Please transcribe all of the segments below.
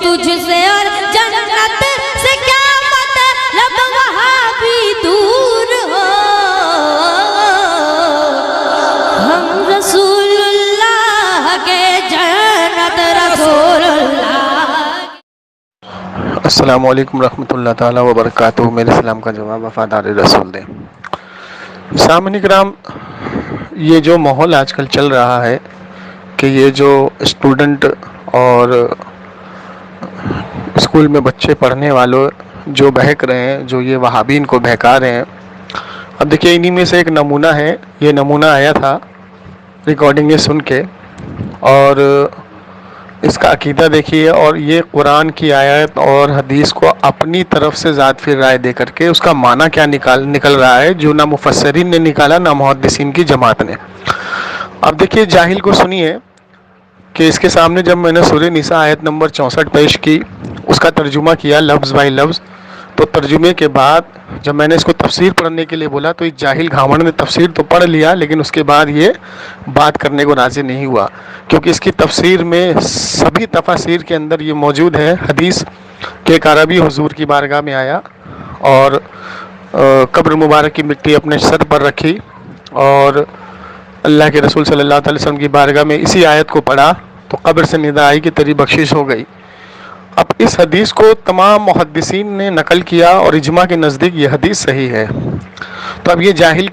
تجھ سے اور جنت سے کیا مطلب وہاں بھی دور ہو، ہم رسول اللہ کے جنت رسول اللہ۔ السلام علیکم ورحمۃ اللہ تعالیٰ وبرکاتہ۔ میرے سلام کا جواب وفادار رسول دیں۔ سامعین کرام، یہ جو ماحول آج کل چل رہا ہے کہ یہ جو اسٹوڈنٹ اور اسکول میں بچے پڑھنے والوں جو بہک رہے ہیں، جو یہ وہابین کو بہکا رہے ہیں، اب دیکھیے انہی میں سے ایک نمونہ ہے۔ یہ نمونہ آیا تھا ریکارڈنگ سن کے، اور اس کا عقیدہ دیکھیے، اور یہ قرآن کی آیت اور حدیث کو اپنی طرف سے ذات فی رائے دے کر کے اس کا معنی کیا نکل رہا ہے، جو نہ مفسرین نے نکالا نہ محدثین کی جماعت نے۔ اب دیکھیے جاہل کو سنیے کہ اس کے سامنے جب میں نے سورہ نساء آیت نمبر 64 پیش کی، اس کا ترجمہ کیا لفظ بائی لفظ، تو ترجمے کے بعد جب میں نے اس کو تفسیر پڑھنے کے لیے بولا تو اس جاہل گھاوڑ نے تفسیر تو پڑھ لیا، لیکن اس کے بعد یہ بات کرنے کو راضی نہیں ہوا، کیونکہ اس کی تفسیر میں سبھی تفاسیر کے اندر یہ موجود ہے حدیث کہ ایک عربی حضور کی بارگاہ میں آیا اور قبر مبارک کی مٹی اپنے سر پر رکھی اور اللہ کے رسول صلی اللہ علیہ وسلم کی بارگاہ میں اسی آیت کو پڑھا تو قبر سے ندا آئی کہ تیری بخشش ہو گئی۔ اب اس حدیث کو تمام محدثین نے نقل کیا اور اجماع کے نزدیک یہ حدیث صحیح ہے۔ تو اب یہ جاہل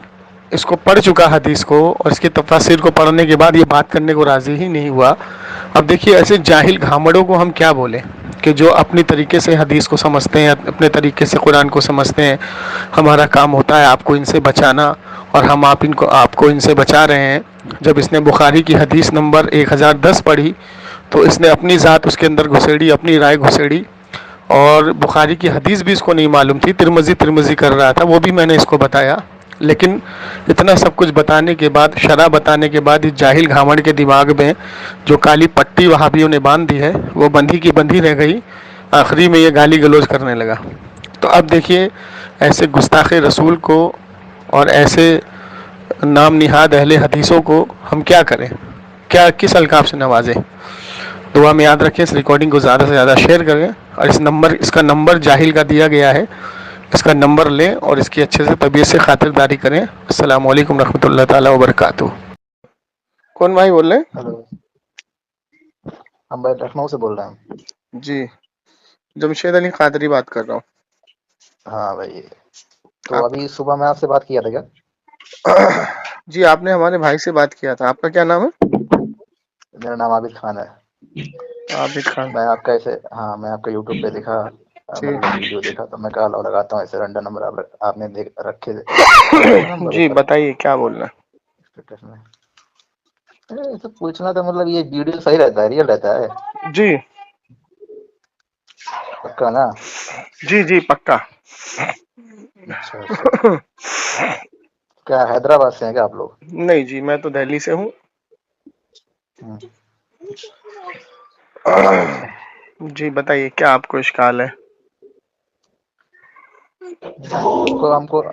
اس کو پڑھ چکا حدیث کو اور اس کی تفاسیر کو پڑھنے کے بعد یہ بات کرنے کو راضی ہی نہیں ہوا۔ اب دیکھیے ایسے جاہل گھامڑوں کو ہم کیا بولیں کہ جو اپنی طریقے سے حدیث کو سمجھتے ہیں، اپنے طریقے سے قرآن کو سمجھتے ہیں۔ ہمارا کام ہوتا ہے آپ کو ان سے بچانا، اور ہم آپ کو ان سے بچا رہے ہیں۔ جب اس نے بخاری کی حدیث نمبر 1010 پڑھی تو اس نے اپنی ذات اس کے اندر گھسیڑی، اپنی رائے گھسیڑی، اور بخاری کی حدیث بھی اس کو نہیں معلوم تھی، ترمذی کر رہا تھا، وہ بھی میں نے اس کو بتایا۔ لیکن اتنا سب کچھ بتانے کے بعد، شرح بتانے کے بعد، اس جاہل گھامڑ کے دماغ میں جو کالی پٹی وہابیوں نے باندھ دی ہے وہ بندھی کی بندھی رہ گئی، آخری میں یہ گالی گلوچ کرنے لگا۔ تو اب دیکھیے ایسے گستاخ رسول کو اور ایسے نام نہاد اہل حدیثوں کو ہم کیا کریں، کس القاب سے نوازیں؟ دعا میں یاد رکھیں، اس ریکارڈنگ کو زیادہ سے زیادہ شیئر کریں، اور اس کا نمبر جاہل کا دیا گیا ہے، اس کا نمبر لیں اور اس کی اچھے سے طبیعت سے خاطرداری کریں۔ السلام علیکم رحمۃ اللہ تعالیٰ وبرکاتہ۔ کون بھائی بول رہے ہیں؟ ہلو، ہم بھائی لکھنؤ سے بول رہے ہیں۔ جی، جمشید علی قادری بات کر رہا ہوں۔ ہاں بھائی، تو ابھی صبح میں آپ سے بات کیا تھا کیا؟ جی، آپ نے ہمارے بھائی سے بات کیا تھا۔ آپ کا کیا نام ہے؟ میرا نام عابد خان ہے۔ عابد خان۔ میں آپ کا یوٹیوب پہ دیکھا، مطلب ویڈیو دیکھا تو میں کہا لگاتا ہوں، ایسے رینڈم نمبر آپ نے رکھے تھے۔ جی بتائیے کیا بولنا ہے؟ ایسا پوچھنا تھا، مطلب یہ ویڈیو صحیح رہتا ہے، ریئل رہتا ہے؟ جی پکا نا؟ جی پکا۔ اچھا اچھا، کیا حیدرآباد سے ہیں کیا آپ لوگ؟ نہیں جی، میں تو دہلی سے ہوں۔ جی بتائیے کیا آپ کو اشکال ہے؟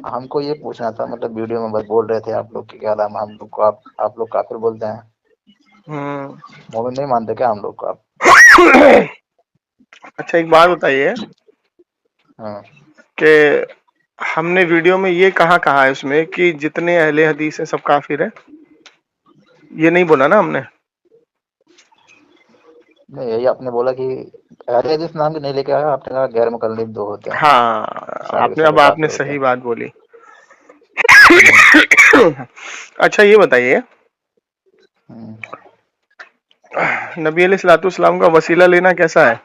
ہم کو یہ پوچھنا تھا، مطلب ویڈیو میں بس بول رہے تھے آپ لوگ کی کیا نام، ہم لوگ کو آپ لوگ کافر بولتے ہیں، مومن نہیں مانتے کیا ہم لوگ کو آپ؟ اچھا ایک بات بتائیے کہ ہم نے ویڈیو میں یہ کہا ہے اس میں کہ جتنے اہل حدیث ہیں سب کافر ہیں، یہ نہیں بولا نا ہم نے؟ نہیں، یہی آپ نے بولا کہ اہل حدیث نام بھی نہیں لے کے آیا، آپ نے کہا غیر مقلد دو ہوتے ہیں۔ ہاں، آپ نے صحیح بات بولی۔ اچھا یہ بتائیے، نبی علیہ الصلوۃ والسلام کا وسیلہ لینا کیسا ہے؟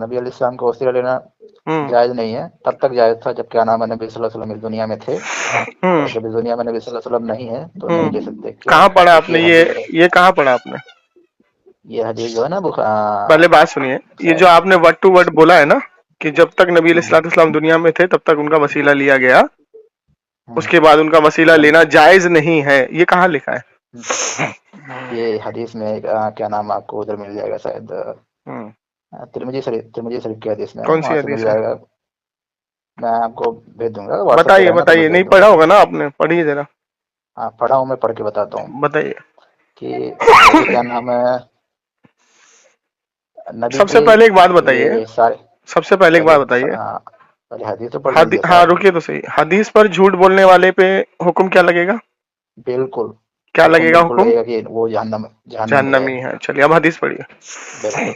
نبی علیہ السلام کا وسیلہ لینا جائز نہیں ہے، تب تک جائز تھا جب کیا نام ہے نبی صلی اللہ علیہ وسلم اس دنیا میں تھے، اور جب اس دنیا میں نبی صلی اللہ علیہ وسلم نہیں ہے تو نہیں لے سکتے۔ کہاں پڑھا آپ نے یہ کہاں پڑھا آپ نے؟ یہ حدیث جو ہے نا پہلے بات سنیے، یہ جو آپ نے ورڈ ٹو ورڈ بولا ہے نا کہ جب تک نبی علیہ الصلوۃ والسلام دنیا میں تھے تب تک ان کا وسیلہ لیا گیا، اس کے بعد ان کا وسیلہ لینا جائز نہیں ہے، یہ کہاں لکھا ہے؟ یہ حدیث میں کیا نام آپ کو ادھر مل جائے گا، شاید ترمذی شریف کی حدیث میں، کون سی وہاں سے حدیث مل ہے؟ جائے گا، میں آپ کو بھیج دوں گا۔ بتائیے، نہیں پڑھا ہوگا نا آپ نے، پڑھیے ذرا۔ ہاں پڑھا ہوں، میں پڑھ کے بتاتا ہوں۔ بتائیے۔ کہ نبی کیا نام ہے، نبی سب سے کے پہلے ایک بات بتائیے، یہ سارے سب سے پہلے ایک بات بتائیے، پہلے حدیث تو پڑھ لیجیے ہاں صاحب. رکیے تو صحیح، حدیث پر جھوٹ بولنے والے پہ حکم کیا لگے گا؟ بالکل کیا حکم لگے گا؟ بالکل حکم لگے گا کہ وہ جہنم میں جائے جہنمی گا. ہے. چلیے اب حدیث پڑھیے. بالکل.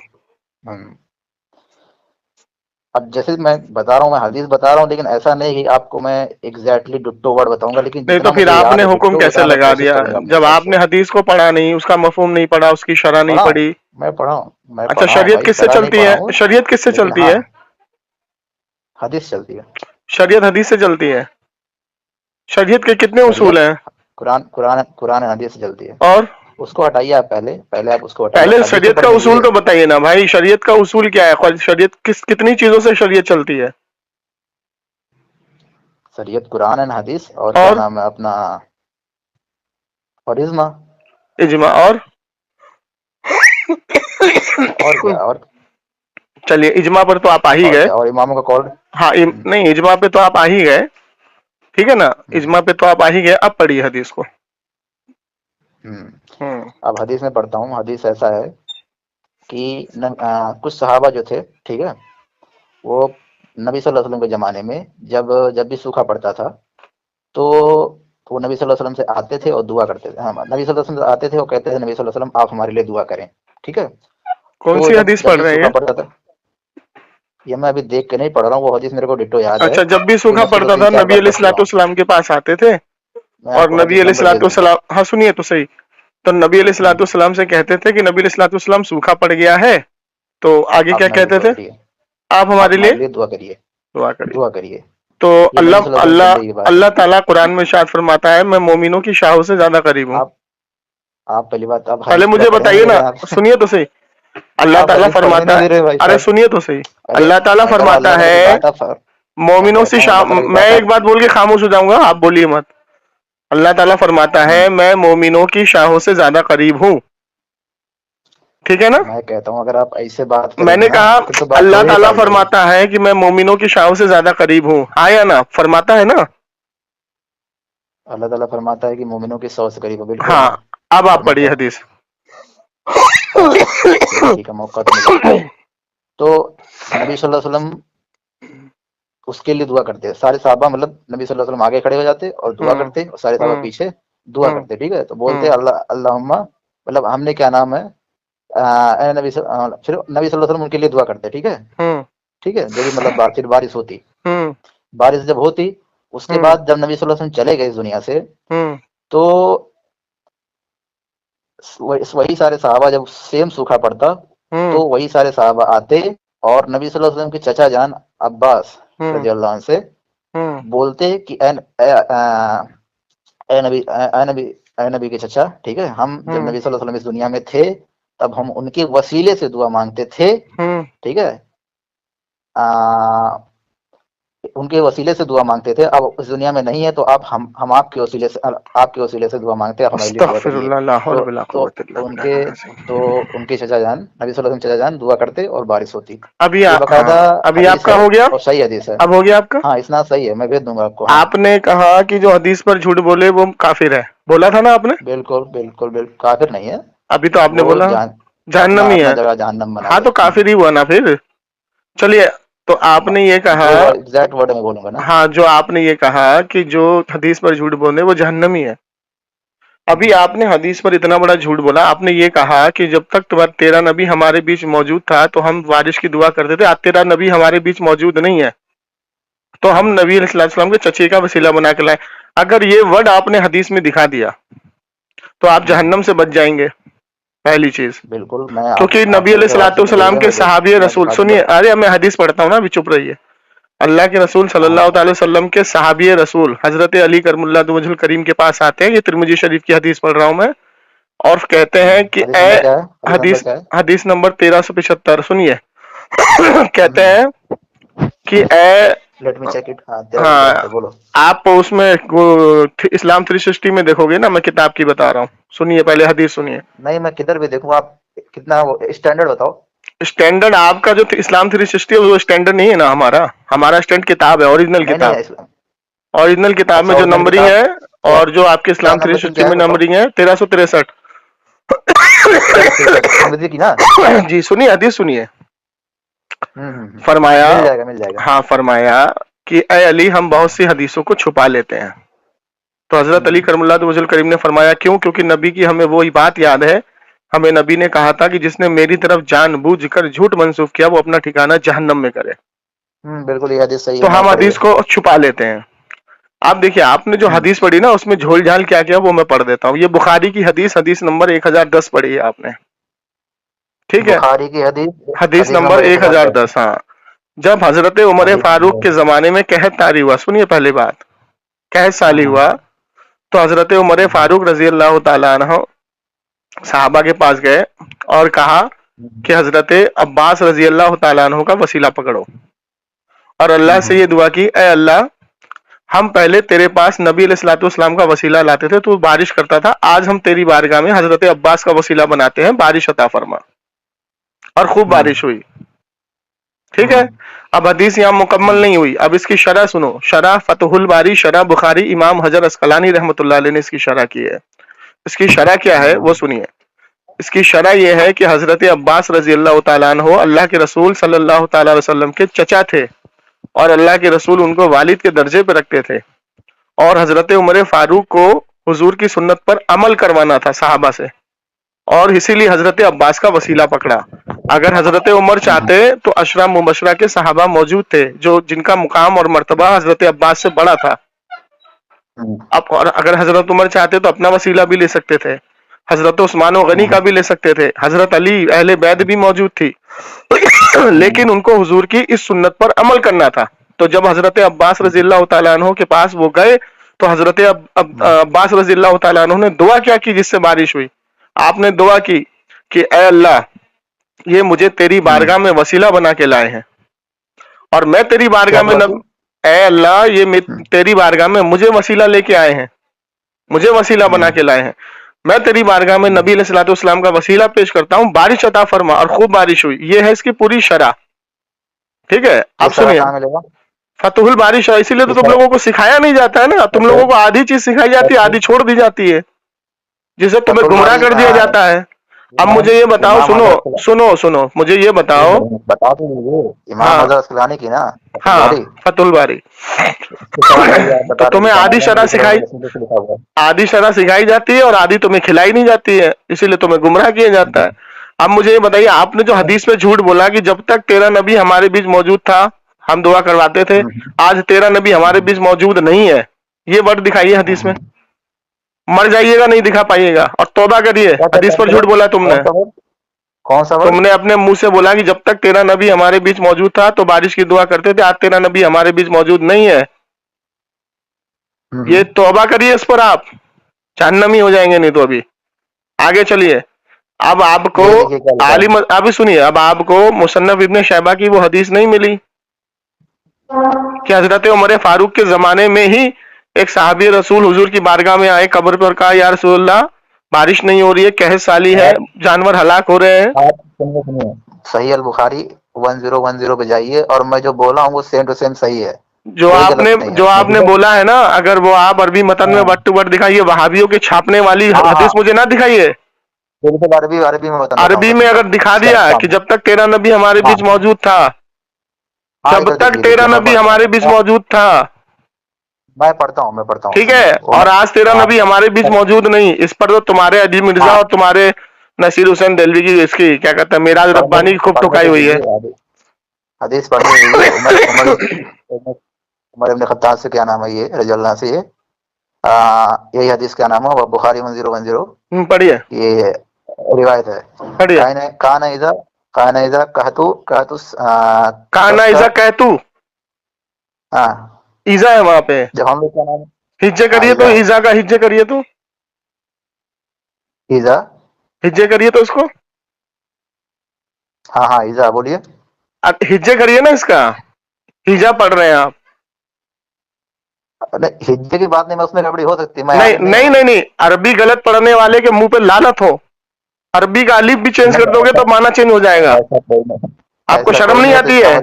اب جیسے میں بتا رہا ہوں، میں حدیث بتا رہا ہوں، لیکن ایسا نہیں کہ آپ کو میں ایگزیکٹلی ڈٹو ورڈ بتاؤں گا، لیکن نہیں تو جتنا پھر مجھے آپ یاد نے ہے حکم ڈٹو کیسے بتانے کی لگا کوشش دیا؟ کروں گا اپنے جب حساب آپ سے. نے حدیث کو پڑھا نہیں، اس کا مفہوم نہیں پڑھا، اس کی شرح نہیں پڑھا ہوں، پڑھی. میں پڑھا ہوں، میں اچھا پڑھا ہوں شریعت بھائی، کس سے شرح نہیں چلتی پڑھا ہے؟ ہوں، شریعت کس سے لیکن چلتی ہاں ہے؟ حدیث چلتی ہے. شریعت حدیث سے چلتی ہے. شریعت کے کتنے اصول شریعت ہیں؟ قرآن حدیث سے چلتی ہے. اور اس کو ہٹائیے آپ، پہلے آپ اس کو ہٹائیے، پہلے آپ حدیث تو شریعت پڑھ کا لیجیے. اصول تو بتائیے نا بھائی، شریعت کا اصول کیا ہے؟ شریعت کتنی چیزوں سے شریعت چلتی ہے؟ شریعت قرآن ہے حدیث اور کیا نام ہے اپنا، اور اجماع. اجماع اور کیا، اور چلیے اجماع پر تو آپ آ ہی گئے. کیا، اور اماموں کا قول. ہاں نہیں، اجماع پہ تو آپ آ ہی گئے، ٹھیک ہے نا، اجماع پہ تو آپ آ ہی گئے. اب پڑھیے حدیث کو. اب حدیث میں پڑھتا ہوں. حدیث ایسا ہے کہ کچھ صحابہ جو تھے، ٹھیک ہے، وہ نبی صلی اللہ علیہ وسلم کے زمانے میں جب بھی سوکھا پڑتا تھا تو وہ نبی صلی اللہ علیہ وسلم سے آتے تھے اور دعا کرتے تھے. نبی صلی اللہ علیہ وسلم سے آتے تھے اور کہتے تھے نبی صلی اللہ علیہ وسلم آپ ہمارے لیے دعا کریں، ٹھیک ہے. کون تو سی جب حدیث جب پڑھ بھی رہے ہیں سوکھا یہ؟ پڑتا تھا، یہ میں ابھی دیکھ کے نہیں پڑھ رہا ہوں، وہ حدیث میرے کو ڈٹو یاد ہے، اچھا جب بھی کیونکہ سوکھا میں اس کو پڑتا تین تھا چار نبی بار علیہ پڑھ چکا الصلوۃ ہوں. والسلام کے پاس آتے تھے، میں اور آپ کو نبی حدیث علیہ نمبر دے الصلوۃ دوں گا. والسلام، ہاں سنیے تو صحیح، تو نبی علیہ الصلوۃ والسلام سے کہتے تھے کہ نبی علیہ الصلوۃ والسلام سوکھا پڑ گیا ہے، تو آگے آپ کیا ہمارے لیے کہتے دعا تھے؟ کریے، آپ ہمارے لیے دعا کریے، دعا کریے. دعا کریے. تو یہ نبی صلی اللہ علیہ وسلم سے چل رہی ہے بات ہے. اللہ تعالیٰ قرآن میں ارشاد فرماتا ہے میں مومنوں کی شاہوں سے زیادہ قریب ہوں. آپ پہلی بات آپ پہلے حدیث پورا مجھے پڑھنے نہیں بتائیے دے نا، رہے ہیں. سنیے تو صحیح. اللہ آپ تعالیٰ حدیث پڑھنے نہیں فرماتا ہے، دے رہے بھائی ارے صاحب. سنیے تو صحیح، ارے اللہ تعالیٰ میں کہہ رہا ہوں اللہ فرماتا تعالیٰ کی ہے بات میں مومنوں کہتا سے ہوں اللہ تعالیٰ کی میں بات ایک بات بول کے خاموش ہو جاؤں گا، آپ بولیے مت. اللہ تعالیٰ فرماتا ہے میں مومنوں کی شاہوں سے زیادہ قریب ہوں، ٹھیک ہے نا. میں کہتا ہوں اگر آپ ایسے بات میں کریں نے گے نا کہا پھر تو بات ہو اللہ ہی نہیں تعالیٰ پائے گی بھائی. فرماتا ہے کہ میں مومنوں کی شاہوں سے زیادہ قریب ہوں، ہاں یا نا؟ فرماتا ہے نا. اللہ تعالیٰ فرماتا ہے کہ مومنوں کی 100 سے قریب. بالکل ہاں اب آپ پڑھیے فرماتا ہے. حدیث. چلیے ٹھیک ہے، موقع تو ملا. تو نبی صلی اللہ علیہ وسلم اس کے لیے دعا کرتے، سارے صحابہ مطلب نبی صلی اللہ علیہ وسلم آگے کھڑے ہو جاتے اور دعا ہوں کرتے، اور سارے صحابہ ہوں پیچھے دعا ہوں کرتے، ٹھیک ہے. تو ہوں بولتے اللہم، مطلب ہم نے کیا نام ہے اے نبی پھر نبی صلی اللہ علیہ وسلم ان کے لیے دعا کرتے، ٹھیک ہے. ہوں ٹھیک ہے، جو بھی مطلب پھر بارش ہوتی، ہوں بارش جب ہوتی اس کے ہوں بعد جب نبی صلی اللہ علیہ وسلم چلے گئے اس دنیا سے، ہوں تو وہی سارے صحابہ جب سیم سوکھا پڑتا ہوں تو وہی سارے صحابہ آتے اور نبی صلی اللہ علیہ وسلم کے چچا جان عباس ہوں رضی اللہ عنہ سے ہوں بولتے کہ اے نبی کے چچا، ٹھیک ہے، ہم جب ہوں نبی صلی اللہ علیہ وسلم اس دنیا میں تھے تب ہم ان کے وسیلے سے دعا مانگتے تھے، ہوں ٹھیک ہے. ان کے وسیلے سے دعا مانگتے تھے، اب اس دنیا میں نہیں ہے تو اب ہم آپ کے وسیلے سے دعا مانگتے ہیں، آپ ہمارے لیے دعا استغفر کریے. اللہ لا حول تو ولا تو قوت الا ان باللہ کے العظیم. تو ان کے چچا جان نبی صلی اللہ علیہ وسلم چچا جان دعا کرتے اور بارش ہوتی. ابھی یہ ہاں باقاعدہ ابھی آپ حدیث کا ہے ہو گیا، اور صحیح حدیث ہے. اب ہو گیا آپ کا. ہاں اسناد صحیح ہے، میں بھیج دوں گا آپ کو. ہاں آپ نے کہا کہ جو حدیث پر جھوٹ بولے وہ کافر ہے، بولا تھا نا آپ نے. بالکل بالکل بالکل کافر نہیں ہے، ابھی تو آپ نے وہ بولا اپنا جہنمی اپنا ہے. جگہ جہنم بنا ہاں لے. تو کافر ہی ہوا نا پھر. چلیے تو آپ نے یہ کہا، جو ایگزیکٹ ورڈ میں بولوں گا نا. ہاں جو آپ نے یہ کہا کہ جو حدیث پر جھوٹ بولے وہ جہنمی ہے. ابھی آپ نے حدیث پر اتنا بڑا جھوٹ بولا. آپ نے یہ کہا کہ جب تک تیرا نبی ہمارے بیچ موجود تھا تو ہم بارش کی دعا کرتے تھے، آج تیرا نبی ہمارے بیچ موجود نہیں ہے تو ہم نبی علیہ الصلوۃ والسلام کے چچے کا وسیلہ بنا کے لائے. اگر یہ ورڈ آپ نے حدیث میں دکھا دیا تو آپ جہنم سے بچ جائیں گے، پہلی چیز. بالکل میں کیونکہ آپ نبی میرے علیہ پہ الصلوۃ واٹس ایپ پہ والسلام بھیجیے گا، کے صحابی میں رسول، دکھا دوں گا. سنیے، ارے میں حدیث پڑھتا ہوں نا، ابھی چپ رہیے. اللہ کے رسول صلی ہاں اللہ تعالی وسلم کے صحابی رسول حضرت علی کرم اللہ وجہ الکریم کے پاس آتے ہیں، یہ ترمذی شریف کی حدیث پڑھ رہا ہوں میں، اور کہتے ہیں کہ حدیث اے نمبر کیا ہے؟ حدیث نمبر کیا ہے؟ حدیث نمبر 1375. سنیے، کہتے ہوں، ہیں کہ اے، لیٹ می چیک اٹ. ہاں 1375 ہاں بولو. آپ اس میں اسلام 360 میں دیکھو گے نا، میں کتاب کی بتا رہا ہوں. سنیے پہلے حدیث سنیے. نہیں میں کدھر بھی دیکھوں، آپ کتنا اسٹینڈرڈ بتاؤ. اسٹینڈرڈ آپ کا جو اسلام 360 ہے وہ اسٹینڈرڈ نہیں ہے نا. ہمارا اسٹینڈرڈ کتاب ہے، اوریجنل نہیں کتاب. نہیں اسلام. اوریجنل کتاب اچھا میں جو اوریجنل نمبرنگ کتاب ہے، کیا اور جو آپ کے کیا اسلام نمبرنگ 360 کیا ہے میں بتاؤ. نمبرنگ ہے 1363. तिरमिज़ी की ना। जी सुनिए, हदीस सुनिए। मिल फरमाया, जाएगा मिल जाएगा। हाँ फरमाया कि ए अली हम बहुत सी हदीसों को छुपा लेते हैं। तो हजरत अली करमुल्लाह वजल करीम ने फरमाया क्यों? क्योंकि नबी की हमें वही बात याद है, हमें नबी ने कहा था कि जिसने मेरी तरफ जानबूझकर झूठ मंसूब किया वो अपना ठिकाना जहन्नम में करे। बिल्कुल ये हदीस सही तो है, मैंने हम पढ़ी हदीस है। को छुपा लेते हैं। आप देखिए, आपने जो हदीस पढ़ी ना उसमें झोल झाल क्या क्या वो मैं पढ़ देता हूँ। ये बुखारी की हदीस, हदीस नंबर 1010 पढ़ी है आपने, ठीक है? बुखारी की हदीस, हदीस हदीस नंबर नंबर 1010। 1010। हाँ, जब हजरत उमर हदीस फारूक के नंबर, जमाने में कहत तारी हुआ, सुनिए पहली बात, कहत साली हुआ, तो हजरत उमर फारूक रजी अल्लाह तआला अन्हु साहबा के पास गए और कहा कि हजरत अब्बास रजी अल्लाह तआला अन्हु का वसीला पकड़ो, और अल्लाह से ये दुआ की, ए अल्लाह हम पहले तेरे पास नबी अलैहिस्सलाम का वसीला लाते थे, तो बारिश करता था, आज हम तेरी बारगाह में हजरत अब्बास का वसीला बनाते हैं, बारिश अता फरमा। और खूब बारिश हुई, ठीक है? अब हदीस यहाँ मुकम्मल नहीं हुई, अब इसकी शरह सुनो। शरह फतहुल बारी, शरह बुखारी, इमाम हजर अस्कलानी रहमतुल्लाह अलैह ने इसकी शरह की है। इसकी शरह क्या है वो सुनिए। इसकी शरह यह है कि हजरत अब्बास रजी अल्लाह तआला अन्हु अल्लाह के रसूल सल्लल्लाहु तआला अलैहि वसल्लम के चचा थे, और अल्लाह के रसूल उनको वालिद के दर्जे पे रखते थे, और हजरत उमर फारूक को हुजूर की सुन्नत पर अमल करवाना था साहबा से, और इसीलिए हजरत अब्बास का वसीला पकड़ा। अगर हजरत उमर चाहते तो अशरा मुबशरा के सहाबा मौजूद थे जो जिनका मुकाम और मर्तबा हजरत अब्बास से बड़ा था। अब और अगर हजरत उमर चाहते तो अपना वसीला भी ले सकते थे, हजरत उस्मान गनी का भी ले सकते थे, हजरत अली अहले बैत भी मौजूद थी, लेकिन उनको हुजूर की इस सुन्नत पर अमल करना था। तो जब हजरत अब्बास रजी अल्लाह तआला अन्हु के पास वो गए तो हजरत अब्बास रजी अल्लाह तआला अन्हु ने दुआ क्या की जिससे बारिश हुई? आपने दुआ की कि ए अल्लाह ये मुझे तेरी बारगाह में वसीला बना के लाए हैं, और मैं तेरी बारगाह में ए अल्लाह ये तेरी बारगाह में मुझे वसीला लेके आए हैं, मुझे वसीला बना के लाए हैं, मैं तेरी बारगाह में नबी अलैहिस्सलाम का वसीला पेश करता हूँ, बारिश अता फरमा। और खूब बारिश हुई। ये है इसकी पूरी शरह, ठीक है? आप सुनिए, फतहुल बारिश है, इसीलिए तो तुम लोगों को सिखाया नहीं जाता है ना, तुम लोगों को आधी चीज सिखाई जाती है, आधी छोड़ दी जाती है, जिसे तुम्हें गुमराह कर दिया जाता है। अब मुझे ये बताओ, सुनो सुनो सुनो, मुझे ये बताओ, बता तो इमाम हजरत अस्कलानी की ना, हाँ फतहुल बारी, तो तुम्हें आधी शरह सिखाई जाती है और आधी तुम्हें खिलाई नहीं जाती है, इसीलिए तुम्हें गुमराह किया जाता है। अब मुझे ये बताइए, आपने जो हदीस में झूठ बोला कि जब तक तेरा नबी हमारे बीच मौजूद था हम दुआ करवाते थे, आज तेरा नबी हमारे बीच मौजूद नहीं है, ये वर्ड दिखाइए हदीस में। मर जाइएगा, नहीं दिखा पाइएगा, और तौबा करिए, हदीस पर झूठ बोला तुमने। कौन सा? तुमने अपने मुंह से बोला कि जब तक तेरा नबी हमारे बीच मौजूद था तो बारिश की दुआ करते थे, आज तेरा नबी हमारे बीच मौजूद नहीं है, ये तौबा करिए इस पर, आप जहन्नमी हो जाएंगे नहीं तो। अभी आगे चलिए। अब आपको आलिम, अभी सुनिए, अब आपको मुसन्नफ इब्ने शैबा की वो हदीस नहीं मिली कि हजरत उमर फारूक के जमाने में ही एक साहबी रसूल हुजूर की बारगाह में आए, कब्र पर कहा या रसूलल्लाह बारिश नहीं हो रही है, कहत साली है, जानवर हलाक हो रहे हैं। सही अल बुखारी 1010 पे जाइए, और मैं जो बोला हूँ वो सेम टू सेम सही है। जो आपने बोला है ना, अगर वो आप अरबी मतन में वर्ड टू वर्ड दिखाइए, वहाबियों के छापने वाली हदीस मुझे ना दिखाइए। अरबी में अगर दिखा दिया कि जब तक तेरा नबी हमारे बीच मौजूद था, जब तक तेरा नबी हमारे बीच मौजूद था, मैं पढ़ता हूँ, ठीक है, और आज तेरा नबी हमारे बीच मौजूद नहीं, इस पर तो तुम्हारे अली मिर्जा और तुम्हारे नसीर हुसैन दिल्ली की इसकी क्या कहते हैं मेराज रब्बानी की खूब ठुकाई हुई है। हदीस पढ़नी हुई है उमर इब्न खत्ताब से, क्या नाम है ये, रज़ी अल्लाह से, ये यही हदीस क्या नाम है, बुखारी 1010 पढ़िए, ये रिवायत है। पढ़िए। काना इज़ा कहतू, हाँ ईजा है वहां पे, जब हम लोग क्या नाम हिज्जे करिए तो ईजा का हिज्जे करिए तो, ईजा हिज्जे करिए तो इसको, हाँ ईजा बोलिए, हिज्जे करिए ना इसका, हिजा पढ़ रहे हैं आप। हिज्जे की बात नहीं, मैं उसमें गड़बड़ी हो सकती है, नहीं, अरबी गलत पढ़ने वाले के मुंह पे लानत हो, अरबी का अलिफ भी चेंज कर दोगे तो माना चेंज हो जाएगा। आपको शर्म नहीं आती है?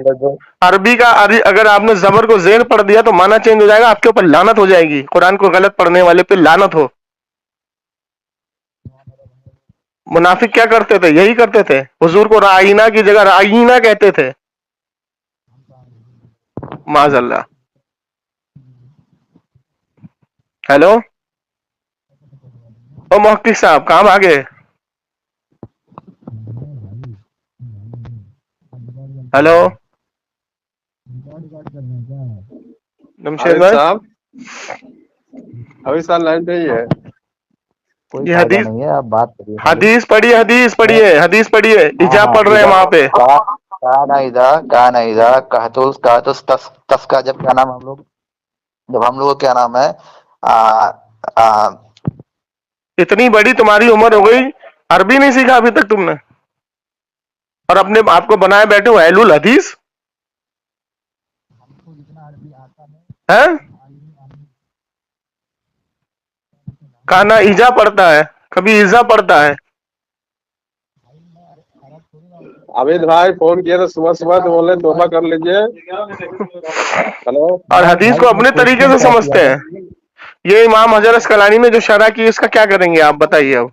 अरबी का अगर आपने जबर को जेर पढ़ दिया तो माना चेंज हो जाएगा, आपके ऊपर लानत हो जाएगी, कुरान को गलत पढ़ने वाले पे लानत हो। मुनाफिक क्या करते थे? यही करते थे, हुजूर को राइना की जगह राइना कहते थे। माजल्ला। हेलो ओ मुहक्किक साहब, कहाँ भागे? हेलो जमशेद हारिस भाई, साहब अभी साल लाइन पे ही है। कोई ये फायदा हदीस नहीं है, आप बात करिए खाली। हदीस पढ़िए, हदीस पढ़िए, हदीस पढ़िए, हाँ हिजाब हाँ, पढ़ रहे हैं इधर वहां पे। काना इदा कहतुस कहतुस तस का जब क्या नाम, जब हम लोग क्या नाम है, आ, आ, इतनी बड़ी तुम्हारी उम्र हो गई, अरबी नहीं सीखा अभी तक तुमने, और अपने आपको बनाए बैठे हो अहलुल हदीस है। काना ईजा पढ़ता है, कभी ईजा पढ़ता है। अमित भाई फोन किए तो सुबह सुबह तो बोले तोबा कर लीजिए। हेलो। और मैं हदीस भाई को मैं अपने तरीके क्वेश्चन से क्या किया समझते था, हैं। ये इमाम हजर अस्कलानी ने जो शरह की, इसका क्या करेंगे आप बताइए अब?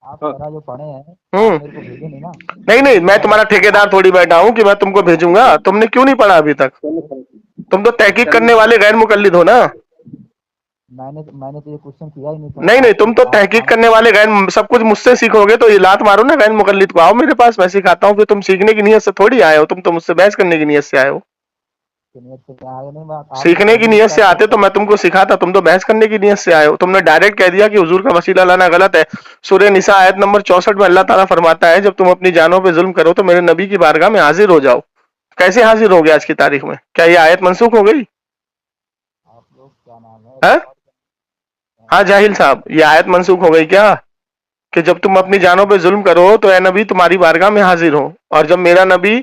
आप सारा जो पढ़े हैं हम्म। आप मेरे को भेजे नहीं ना। नहीं नहीं, मैं तुम्हारा ठेकेदार थोड़ी बैठा हूं कि मैं तुमको भेजूंगा। तुमने क्यों नहीं पढ़ा अभी तक? तुम तो तहकीक करने वाले गैर मुकल्लिद हो ना। मैंने तो ये क्वेश्चन किया ही नहीं था। नहीं नहीं, तुम तो आप तहकीक करने वाले गैर, सब कुछ मुझसे सीखोगे तो ये लात मारो ना गैर मुकल्लिद को। आओ मेरे पास, मैं सिखाता हूँ। फिर तुम सीखने की नीयत से थोड़ी आए हो, तुम तो मुझसे बहस करने की नीयत से आए हो। नियत से क्या आगे नहीं बात, आप सीखने की पहले ही नीयत से स्टार्ट आते करते तो मैं तुमको सिखाता, तुम तो बहस करने की नीयत से आए हो। तुमने डायरेक्ट कह दिया कि हुजूर का वसीला लाना गलत है। सूरह निसा आयत नंबर 64 में अल्लाह ताला फरमाता है, जब तुम अपनी जानों पे जुल्म करो तो मेरे नबी की बारगाह में हाजिर हो जाओ। कैसे हाजिर हो गया आज की तारीख में? क्या ये आयत मनसूख हो गई? आप लोग क्या नाम है है? हाँ जाहिल साहब, ये आयत मनसूख हो गई क्या कि जब तुम अपनी जानों पे जुल्म करो तो ए नबी तुम्हारी बारगाह में हाजिर हो, और जब मेरा नबी